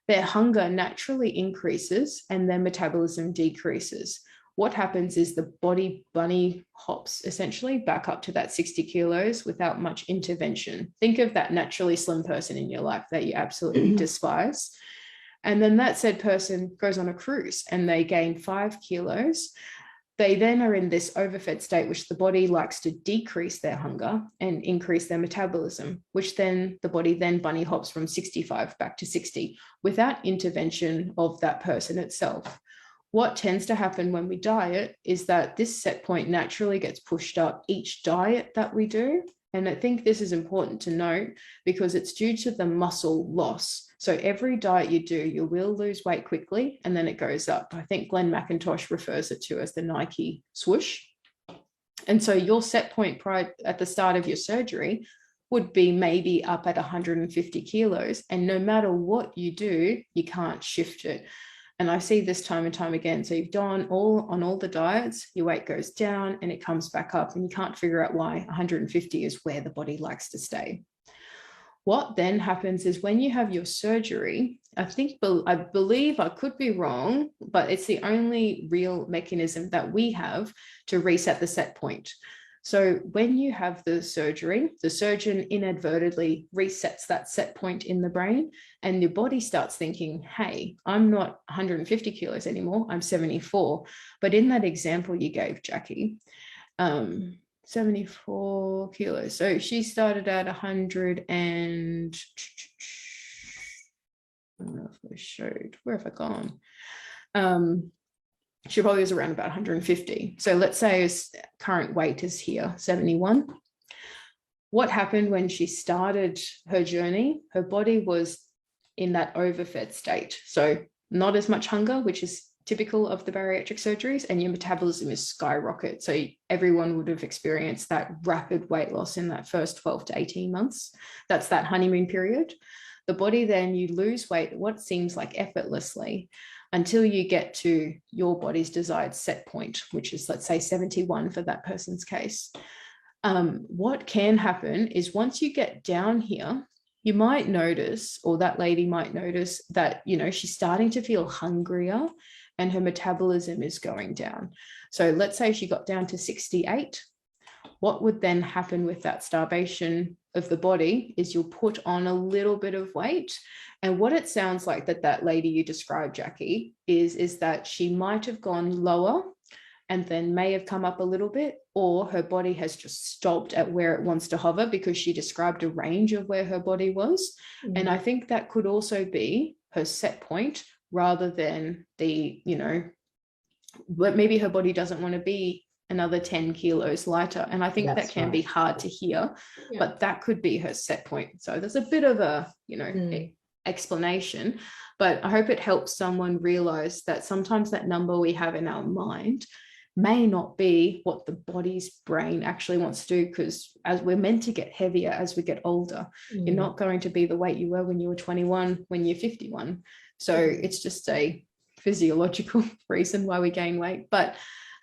their hunger naturally increases and their metabolism decreases. What happens is the body bunny hops essentially back up to that 60 kilos without much intervention. Think of that naturally slim person in your life that you absolutely despise. And then that said person goes on a cruise and they gain 5 kilos. They then are in this overfed state, which the body likes to decrease their hunger and increase their metabolism, which then the body then bunny hops from 65 back to 60 without intervention of that person itself. What tends to happen when we diet is that this set point naturally gets pushed up each diet that we do. And I think this is important to note because it's due to the muscle loss. So every diet you do, you will lose weight quickly and then it goes up. I think Glenn McIntosh refers it to as the Nike swoosh. And so your set point prior at the start of your surgery would be maybe up at 150 kilos. And no matter what you do, you can't shift it. And I see this time and time again. So you've done on all the diets, your weight goes down and it comes back up, and you can't figure out why 150 is where the body likes to stay. What then happens is when you have your surgery, I believe, I could be wrong, but it's the only real mechanism that we have to reset the set point. So when you have the surgery, the surgeon inadvertently resets that set point in the brain, and your body starts thinking, hey, I'm not 150 kilos anymore, I'm 74. But in that example you gave, Jacqui, 74 kilos. So she started at 100 and I don't know if I showed, where have I gone? She probably was around about 150. So let's say his current weight is here, 71. What happened when she started her journey? Her body was in that overfed state. So not as much hunger, which is typical of the bariatric surgeries, and your metabolism is skyrocket. So everyone would have experienced that rapid weight loss in that first 12 to 18 months. That's that honeymoon period. The body then, you lose weight, what seems like effortlessly, until you get to your body's desired set point, which is, let's say, 71 for that person's case. What can happen is once you get down here, you might notice, or that lady might notice that, she's starting to feel hungrier and her metabolism is going down. So let's say she got down to 68. What would then happen with that starvation of the body is you'll put on a little bit of weight. And what it sounds like that lady you described, Jacqui, is that she might have gone lower and then may have come up a little bit, or her body has just stopped at where it wants to hover, because she described a range of where her body was. Mm-hmm. And I think that could also be her set point rather than the, but maybe her body doesn't want to be another 10 kilos lighter. And I think That's that can right. be hard to hear, but that could be her set point. So there's a bit of a, explanation, but I hope it helps someone realize that sometimes that number we have in our mind may not be what the body's brain actually wants to do, because as we're meant to get heavier as we get older, you're not going to be the weight you were when you were 21, when you're 51. So it's just a physiological reason why we gain weight. But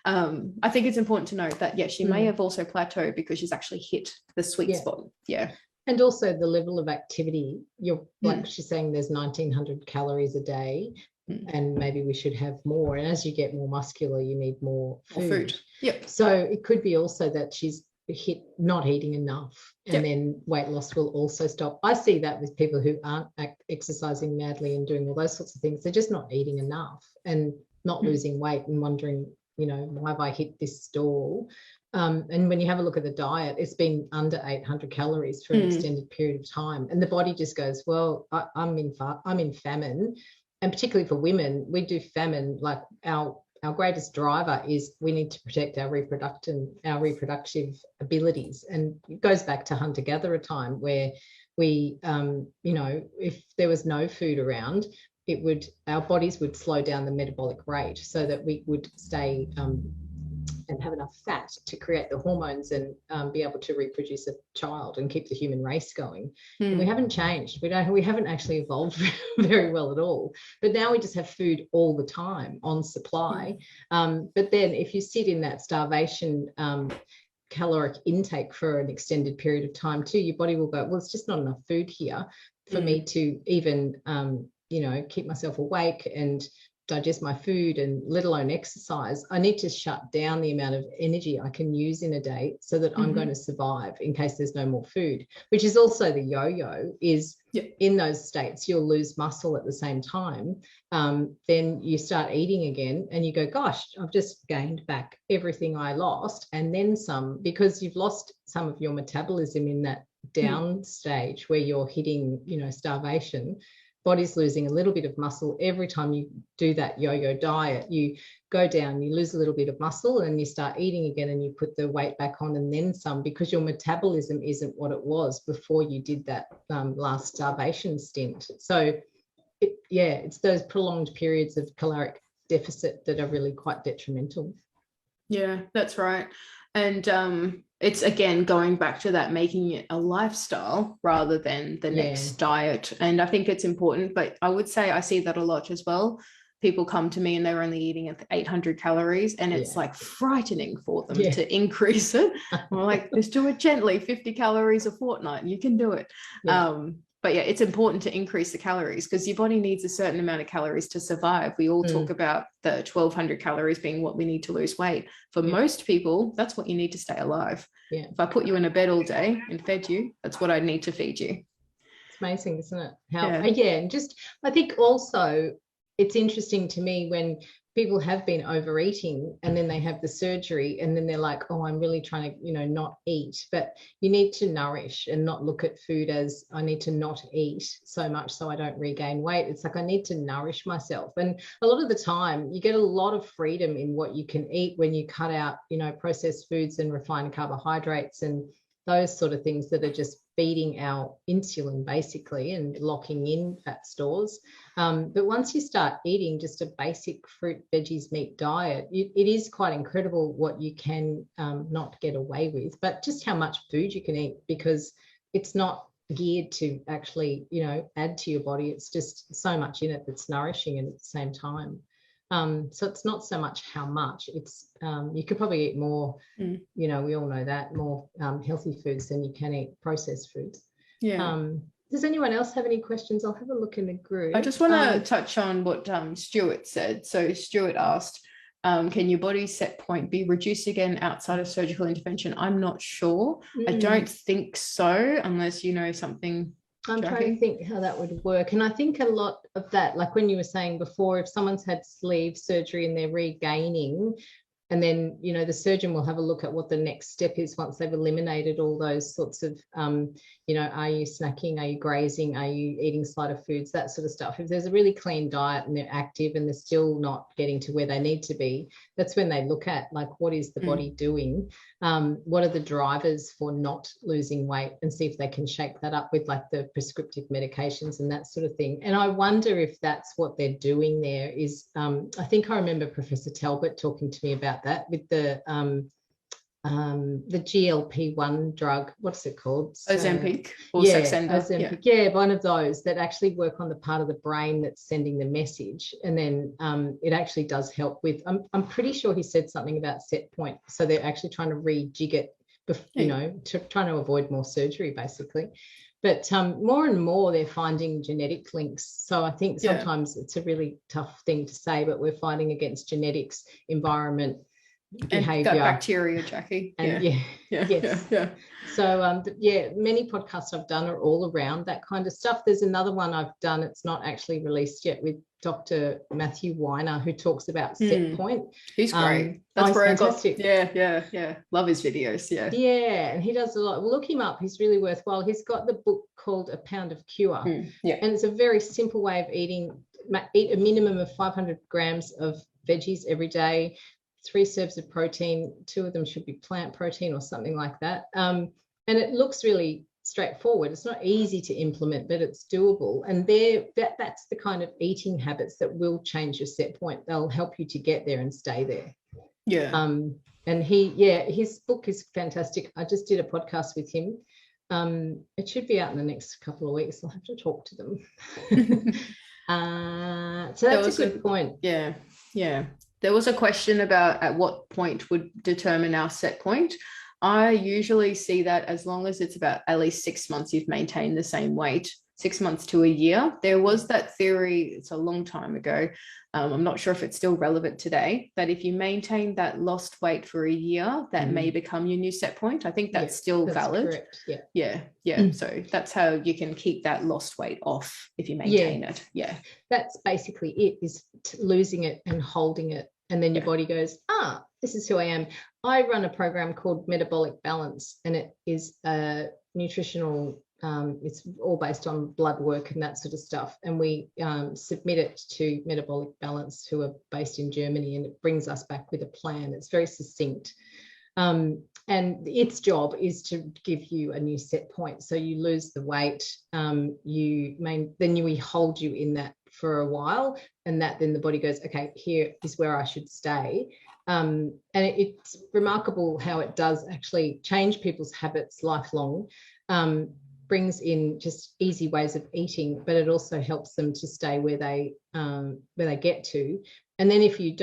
I think it's important to note that, yes, she may have also plateaued because she's actually hit the sweet spot. Yeah. And also the level of activity. You're like she's saying there's 1900 calories a day, and maybe we should have more. And as you get more muscular, you need more food. Yep. So it could be also that she's hit not eating enough, and then weight loss will also stop. I see that with people who aren't exercising madly and doing all those sorts of things. They're just not eating enough and not losing weight and wondering, why have I hit this stall? And when you have a look at the diet, it's been under 800 calories for an extended period of time. And the body just goes, well, I'm in famine. And particularly for women, we do famine. Like our greatest driver is we need to protect our reproductive abilities. And it goes back to hunter-gatherer time, where we, if there was no food around, our bodies would slow down the metabolic rate so that we would stay and have enough fat to create the hormones and be able to reproduce a child and keep the human race going. And we haven't changed. We haven't actually evolved very well at all. But now we just have food all the time on supply. But then if you sit in that starvation caloric intake for an extended period of time too, your body will go, well, it's just not enough food here for me to even keep myself awake and digest my food, and let alone exercise. I need to shut down the amount of energy I can use in a day so that I'm going to survive in case there's no more food, which is also the yo-yo. Is in those states you'll lose muscle at the same time. Then you start eating again and you go, gosh, I've just gained back everything I lost and then some, because you've lost some of your metabolism in that down stage where you're hitting starvation. Body's losing a little bit of muscle every time you do that yo-yo diet. You go down, you lose a little bit of muscle, and you start eating again, and you put the weight back on and then some, because your metabolism isn't what it was before you did that last starvation stint. So it's those prolonged periods of caloric deficit that are really quite detrimental. Yeah, that's right. And it's again going back to that, making it a lifestyle rather than the next diet. And I think it's important, but I would say I see that a lot as well. People come to me and they're only eating at 800 calories, and it's like frightening for them to increase it. I'm like, just do it gently, 50 calories a fortnight, and you can do it. But it's important to increase the calories, because your body needs a certain amount of calories to survive. We all talk about the 1200 calories being what we need to lose weight. For most people, that's what you need to stay alive. If I put you in a bed all day and fed you, that's what I need to feed you. It's amazing, isn't it? How and just, I think also it's interesting to me when people have been overeating and then they have the surgery and then they're like, oh, I'm really trying to, not eat. But you need to nourish and not look at food as I need to not eat so much so I don't regain weight. It's like I need to nourish myself. And a lot of the time you get a lot of freedom in what you can eat when you cut out, processed foods and refined carbohydrates and those sort of things that are just feeding our insulin basically and locking in fat stores. But once you start eating just a basic fruit, veggies, meat diet, it is quite incredible what you can not get away with, but just how much food you can eat, because it's not geared to actually, add to your body. It's just so much in it that's nourishing and at the same time. So it's not so much how much, it's you could probably eat more, we all know that, more healthy foods than you can eat processed foods. Does anyone else have any questions? I'll have a look in the group. I just want to touch on what Stuart said. So Stuart asked, can your body's set point be reduced again outside of surgical intervention? I'm not sure. I don't think so, unless you know something. I'm trying to think how that would work. And I think a lot of that, like when you were saying before, if someone's had sleeve surgery and they're regaining, and then, you know, the surgeon will have a look at what the next step is once they've eliminated all those sorts of, you know, are you snacking? Are you grazing? Are you eating slider foods? That sort of stuff. If there's a really clean diet and they're active and they're still not getting to where they need to be, that's when they look at, like, what is the body doing? What are the drivers for not losing weight, and see if they can shake that up with, like, the prescriptive medications and that sort of thing. And I wonder if that's what they're doing there is, I think I remember Professor Talbot talking to me about that with the GLP-1 drug. What's it called? Ozempic or yeah, Saxenda. Ozempic. Yeah, one of those that actually work on the part of the brain that's sending the message, and then it actually does help with. I'm pretty sure he said something about set point, so they're actually trying to rejig it, you know, trying to avoid more surgery, basically. But more and more they're finding genetic links. So I think sometimes it's a really tough thing to say, but we're fighting against genetics, environment, behavior, and bacteria, Jacqui. And yes. So many podcasts I've done are all around that kind of stuff. There's another one I've done, it's not actually released yet, with Dr. Matthew Weiner, who talks about set point. He's great. That's where fantastic. Love his videos. And he does a lot. Look him up, he's really worthwhile. He's got the book called A Pound of Cure, and it's a very simple way of eating. Eat a minimum of 500 grams of veggies every day, 3 serves of protein, 2 of them should be plant protein or something like that. And it looks really straightforward. It's not easy to implement, but it's doable. And that's the kind of eating habits that will change your set point. They'll help you to get there and stay there. And his book is fantastic. I just did a podcast with him. It should be out in the next couple of weeks. I'll have to talk to them. So that's a good point. There was a question about at what point would determine our set point. I usually see that as long as it's about at least 6 months you've maintained the same weight, 6 months to a year. There was that theory, it's a long time ago, I'm not sure if it's still relevant today, that if you maintain that lost weight for a year, that may become your new set point. I think that's still valid. Correct. So that's how you can keep that lost weight off if you maintain it. That's basically it, is losing it and holding it, and then your body goes, this is who I am. I run a program called Metabolic Balance, and it is a nutritional, it's all based on blood work and that sort of stuff. And we submit it to Metabolic Balance, who are based in Germany, and it brings us back with a plan. It's very succinct. And its job is to give you a new set point. So you lose the weight, then we hold you in that for a while, and then the body goes, okay, here is where I should stay. And it's remarkable how it does actually change people's habits lifelong, brings in just easy ways of eating, but it also helps them to stay where they get to. And then if you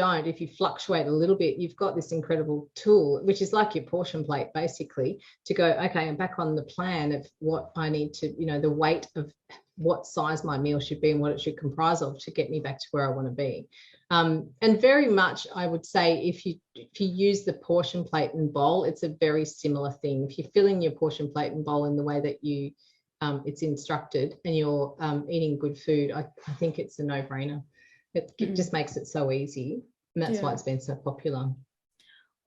fluctuate a little bit, you've got this incredible tool, which is like your portion plate, basically, to go, okay, I'm back on the plan of what I need to, the weight of what size my meal should be and what it should comprise of to get me back to where I want to be. And very much, I would say, if you use the portion plate and bowl, it's a very similar thing. If you're filling your portion plate and bowl in the way that it's instructed, and you're eating good food, I think it's a no-brainer. It just makes it so easy, and that's why it's been so popular.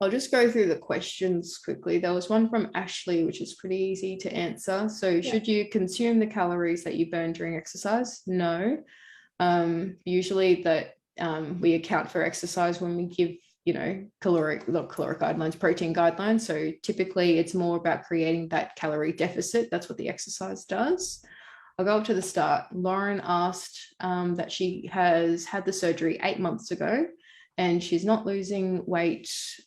I'll just go through the questions quickly. There was one from Ashley, which is pretty easy to answer. So should you consume the calories that you burn during exercise? No. Usually that we account for exercise when we give, protein guidelines. So typically it's more about creating that calorie deficit. That's what the exercise does. I'll go up to the start. Lauren asked that she has had the surgery 8 months ago, and she's not losing weight. She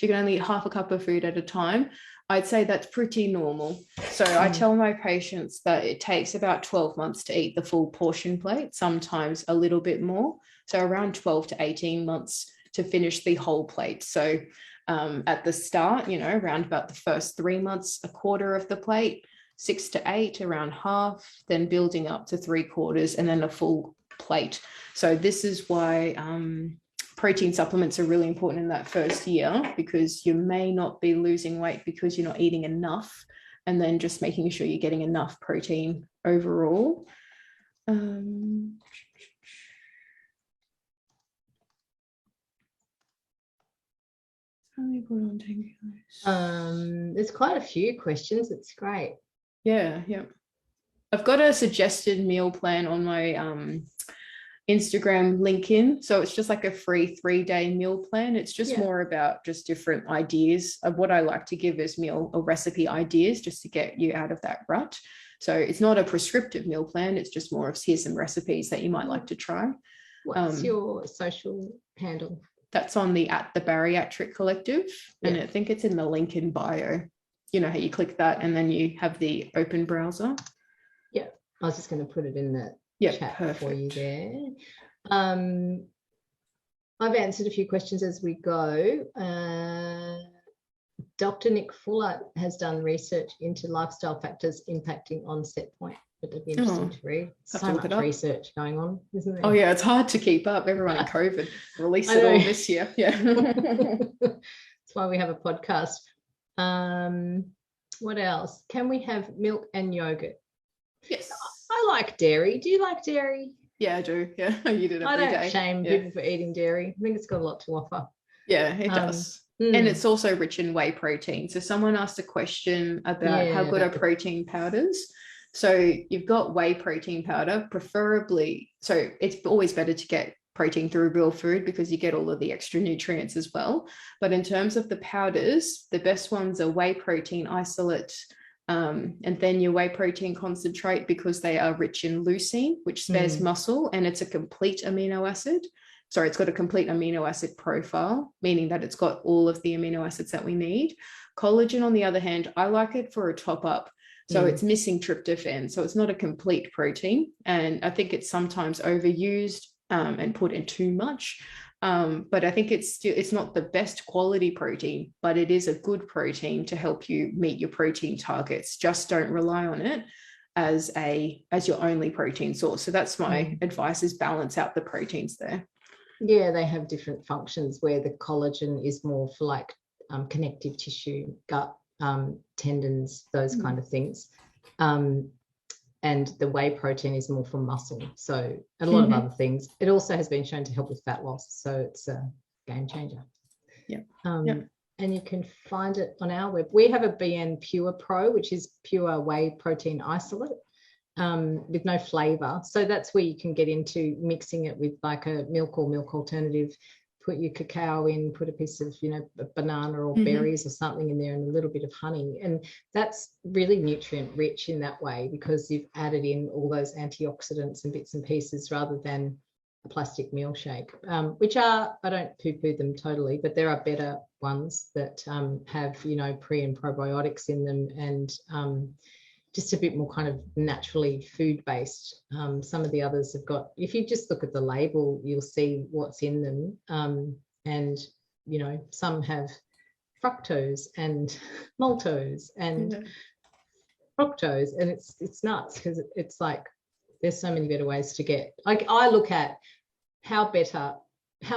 can only eat half a cup of food at a time. I'd say that's pretty normal. So I tell my patients that it takes about 12 months to eat the full portion plate, sometimes a little bit more. So around 12 to 18 months to finish the whole plate. So at the start, around about the first 3 months, a quarter of the plate, 6 to 8, around half, then building up to 3/4, and then a full plate. So this is why protein supplements are really important in that first year, because you may not be losing weight because you're not eating enough, and then just making sure you're getting enough protein overall. Only put on 10 kilos. There's quite a few questions. It's great. Yeah. I've got a suggested meal plan on my Instagram link in. So it's just like a free 3-day meal plan. It's just more about just different ideas of what I like to give as meal or recipe ideas just to get you out of that rut. So it's not a prescriptive meal plan. It's just more of here's some recipes that you might like to try. What's your social handle? That's on the Bariatric Collective. And I think it's in the link in bio. You know how you click that and then you have the open browser. Yeah. I was just going to put it in the chat for you there. I've answered a few questions as we go. Dr. Nick Fuller has done research into lifestyle factors impacting on set point. But it'd be interesting to read. So much research going on, isn't there? Oh yeah, it's hard to keep up. Everyone in COVID released it all this year. Yeah. That's why we have a podcast. What else? Can we have milk and yogurt? Yes. I like dairy. Do you like dairy? Yeah, I do. Yeah, I eat it every day. I don't shame people for eating dairy. I think it's got a lot to offer. Yeah, it does. And it's also rich in whey protein. So someone asked a question about how good are protein powders. So you've got whey protein powder, preferably. So it's always better to get protein through real food because you get all of the extra nutrients as well. But in terms of the powders, the best ones are whey protein isolate, and then your whey protein concentrate because they are rich in leucine, which spares muscle, and it's a complete amino acid. Sorry, it's got a complete amino acid profile, meaning that it's got all of the amino acids that we need. Collagen, on the other hand, I like it for a top up. So it's missing tryptophan. So it's not a complete protein. And I think it's sometimes overused and put in too much. But I think it's not the best quality protein, but it is a good protein to help you meet your protein targets. Just don't rely on it as your only protein source. So that's my advice, is balance out the proteins there. Yeah, they have different functions where the collagen is more for like connective tissue, gut, tendons, those kind of things. And the whey protein is more for muscle. So a lot of other things. It also has been shown to help with fat loss. So it's a game changer. Yeah. And you can find it on our web. We have a BN Pure Pro, which is pure whey protein isolate with no flavor. So that's where you can get into mixing it with like a milk or milk alternative. Put your cacao in, put a piece of, a banana or berries or something in there and a little bit of honey. And that's really nutrient rich in that way because you've added in all those antioxidants and bits and pieces rather than a plastic meal shake, which are, I don't poo-poo them totally, but there are better ones that have, pre and probiotics in them and just a bit more kind of naturally food-based. Some of the others have got, if you just look at the label, you'll see what's in them. And, some have fructose and maltose and fructose. And it's nuts because it's like, there's so many better ways to get. Like I look at how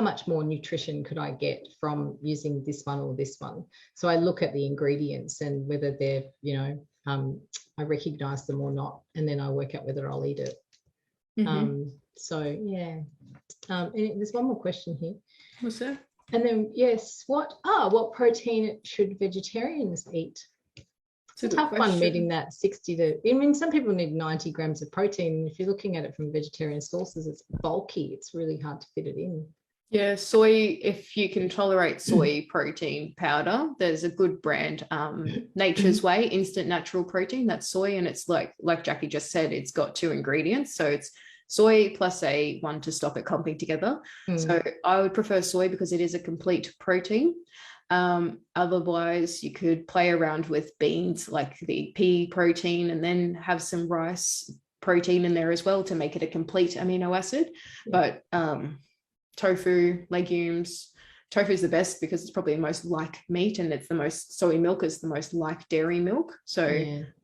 much more nutrition could I get from using this one or this one? So I look at the ingredients and whether they're, I recognize them or not, and then I work out whether I'll eat it. So yeah. And there's one more question here. What's that? And then yes, what protein should vegetarians eat? It's a tough one meeting that 60 to, some people need 90 grams of protein. If you're looking at it from vegetarian sources, it's bulky. It's really hard to fit it in. Yeah, soy, if you can tolerate soy protein powder, there's a good brand, Nature's Way, instant natural protein. That's soy, and it's like Jacqui just said, it's got 2 ingredients. So it's soy plus a one to stop it clumping together. So I would prefer soy because it is a complete protein. Otherwise, you could play around with beans, like the pea protein, and then have some rice protein in there as well to make it a complete amino acid. But tofu, legumes. Tofu is the best because it's probably the most like meat, and it's the most, soy milk is the most like dairy milk. So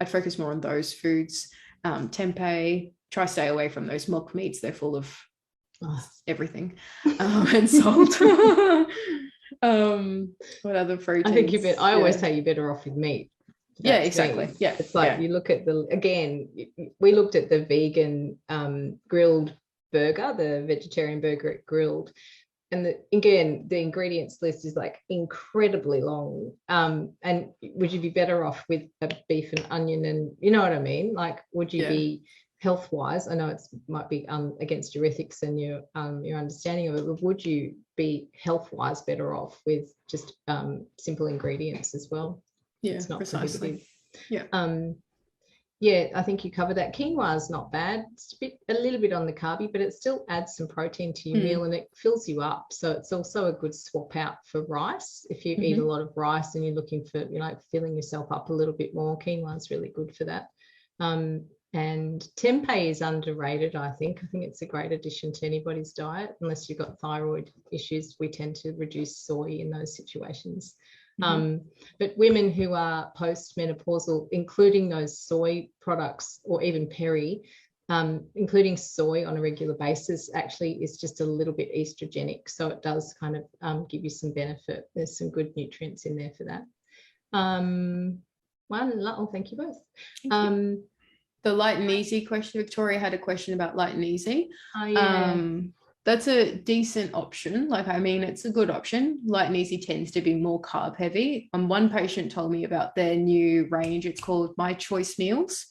I'd focus more on those foods. Tempeh, try stay away from those mock meats. They're full of everything and salt. What other proteins? I think I always say you're better off with meat. Yeah, exactly. Yeah, it's like you look at we looked at the vegan grilled burger, the vegetarian burger grilled, again, the ingredients list is like incredibly long. And would you be better off with a beef and onion, and you know what I mean? Like, would you be health wise? I know it might be against your ethics and your understanding of it, but would you be health wise better off with just simple ingredients as well? Yeah, it's not precisely. Yeah, I think you covered that. Quinoa is not bad. It's a little bit on the carby, but it still adds some protein to your meal and it fills you up. So it's also a good swap out for rice. If you eat a lot of rice and you're looking for, filling yourself up a little bit more, quinoa is really good for that. And tempeh is underrated, I think. I think it's a great addition to anybody's diet. Unless you've got thyroid issues, we tend to reduce soy in those situations. But women who are postmenopausal, including those soy products or even peri, including soy on a regular basis, actually is just a little bit estrogenic. So it does kind of give you some benefit. There's some good nutrients in there for that. Thank you both. Thank you. The light and easy question, Victoria had a question about light and easy. Oh, yeah. That's a decent option. It's a good option. Light and easy tends to be more carb heavy. One patient told me about their new range. It's called My Choice Meals.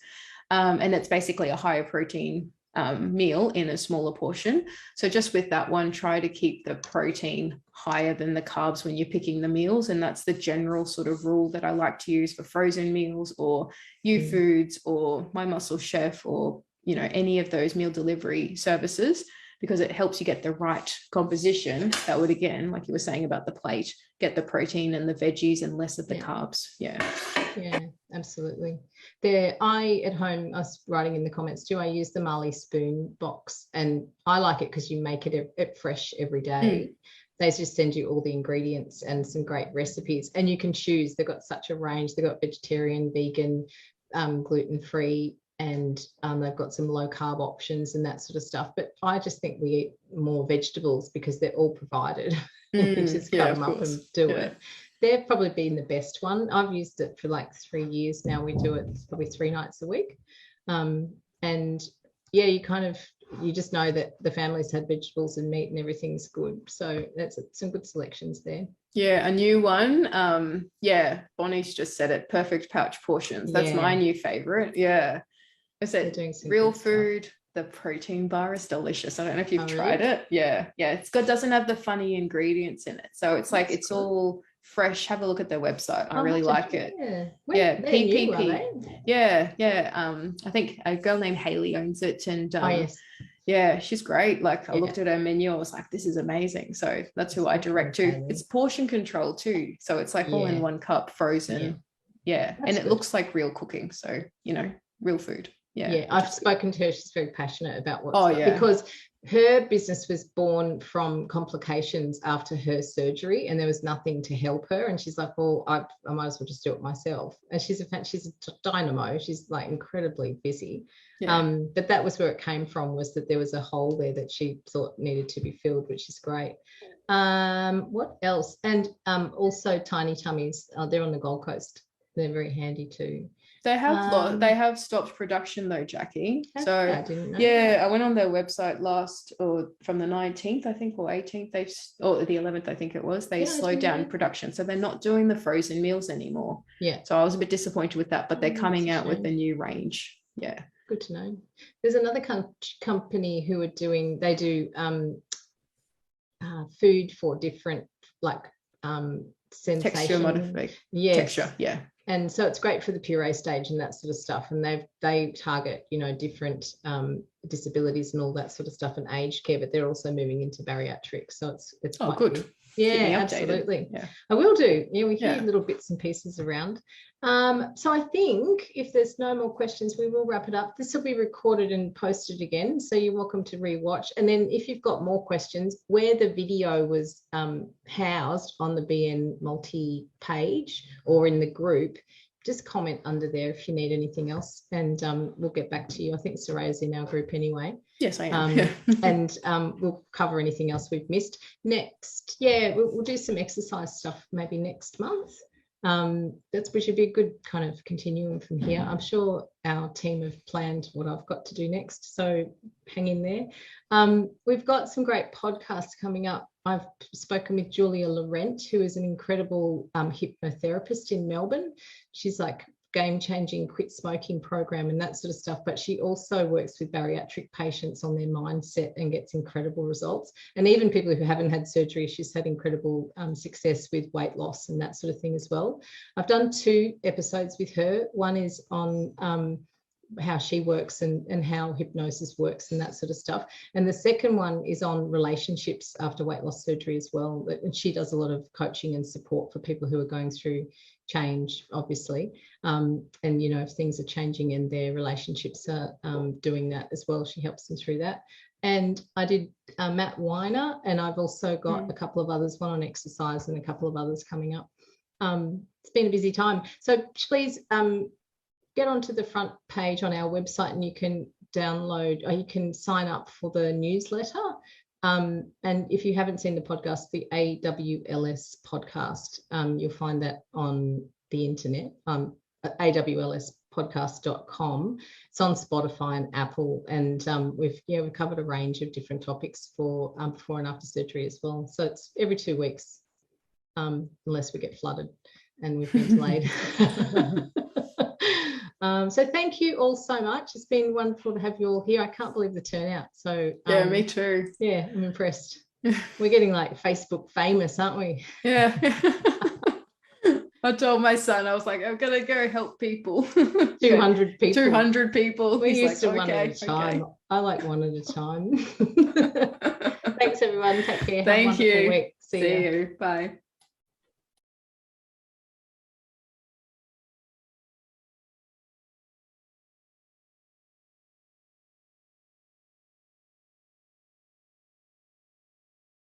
And it's basically a higher protein meal in a smaller portion. So just with that one, try to keep the protein higher than the carbs when you're picking the meals. And that's the general sort of rule that I like to use for frozen meals or Foods or My Muscle Chef or, any of those meal delivery services, because it helps you get the right composition that would, again, like you were saying about the plate, get the protein and the veggies and less of the carbs. Yeah, absolutely. I was writing in the comments too, I use the Marley Spoon box, and I like it because you make it fresh every day. They just send you all the ingredients and some great recipes, and you can choose. They've got such a range. They've got vegetarian, vegan, gluten-free, and they've got some low carb options and that sort of stuff. But I just think we eat more vegetables because they're all provided. You just cut them up and do it. They've probably been the best one. I've used it for like 3 years now. We do it probably 3 nights a week. And you just know that the family's had vegetables and meat and everything's good. So that's some good selections there. Yeah, a new one. Bonnie's just said it. Perfect pouch portions. That's my new favorite. Yeah. I said real food. The protein bar is delicious. I don't know if you've tried it. Yeah. Doesn't have the funny ingredients in it. So it's like it's all fresh. Have a look at their website. I really like it. PPP. I think a girl named Haley owns it, and she's great. Like I looked at her menu, I was like, this is amazing. So that's who I direct to. It's portion control too. So it's like all in one cup, frozen. And it looks like real cooking. So, real food. I've spoken to her. She's very passionate about because her business was born from complications after her surgery, and there was nothing to help her. And she's like, well, I might as well just do it myself. And she's a dynamo. She's like incredibly busy. But that was where it came from, was that there was a hole there that she thought needed to be filled, which is great. What else? And also Tiny Tummies. They're on the Gold Coast. They're very handy too. They have stopped production though, Jacqui. So I didn't know I went on their website from the 19th, I think, or 18th, the 11th, I think it was. They slowed down production. So they're not doing the frozen meals anymore. So I was a bit disappointed with that, but they're coming out with a new range. Yeah. Good to know. There's another company who they do food for different sensation. Texture modification. Texture, and so it's great for the puree stage and that sort of stuff. And they target, different disabilities and all that sort of stuff and aged care, but they're also moving into bariatrics. So it's quite good. Yeah, absolutely. Yeah. I will do. Yeah, we hear little bits and pieces around. So I think if there's no more questions, we will wrap it up. This will be recorded and posted again, so you're welcome to rewatch. And then if you've got more questions, where the video was housed on the BN Multi page or in the group, just comment under there if you need anything else, and we'll get back to you. I think Suraya's in our group anyway. Yes, I am. And we'll cover anything else we've missed. Next, we'll do some exercise stuff maybe next month. we should be a good kind of continuing from here. I'm sure our team have planned what I've got to do next, so hang in there. We've got some great podcasts coming up. I've spoken with Julia Laurent, who is an incredible hypnotherapist in Melbourne. She's like game-changing quit smoking program and that sort of stuff, but she also works with bariatric patients on their mindset and gets incredible results. And even people who haven't had surgery, she's had incredible success with weight loss and that sort of thing as well. I've done 2 episodes with her. One is on how she works and how hypnosis works and that sort of stuff. And the second one is on relationships after weight loss surgery as well. And she does a lot of coaching and support for people who are going through change, obviously. And, you know, if things are changing and their relationships are doing that as well, she helps them through that. And I did Matt Weiner, and I've also got a couple of others, one on exercise and a couple of others coming up. It's been a busy time. So please get onto the front page on our website and you can download, or you can sign up for the newsletter. And if you haven't seen the podcast, the AWLS podcast, you'll find that on the internet, awlspodcast.com. It's on Spotify and Apple, and we've covered a range of different topics for before and after surgery as well. So it's every 2 weeks, unless we get flooded and we've been delayed. So thank you all so much. It's been wonderful to have you all here. I can't believe the turnout. So yeah, me too. Yeah, I'm impressed. We're getting like Facebook famous, aren't we? Yeah. I told my son, I was like, I'm gonna go help people. 200 people. 200 people. We used to one at a time. Okay. I like one at a time. Thanks everyone. Take care. Thank you. Week. See you. Bye.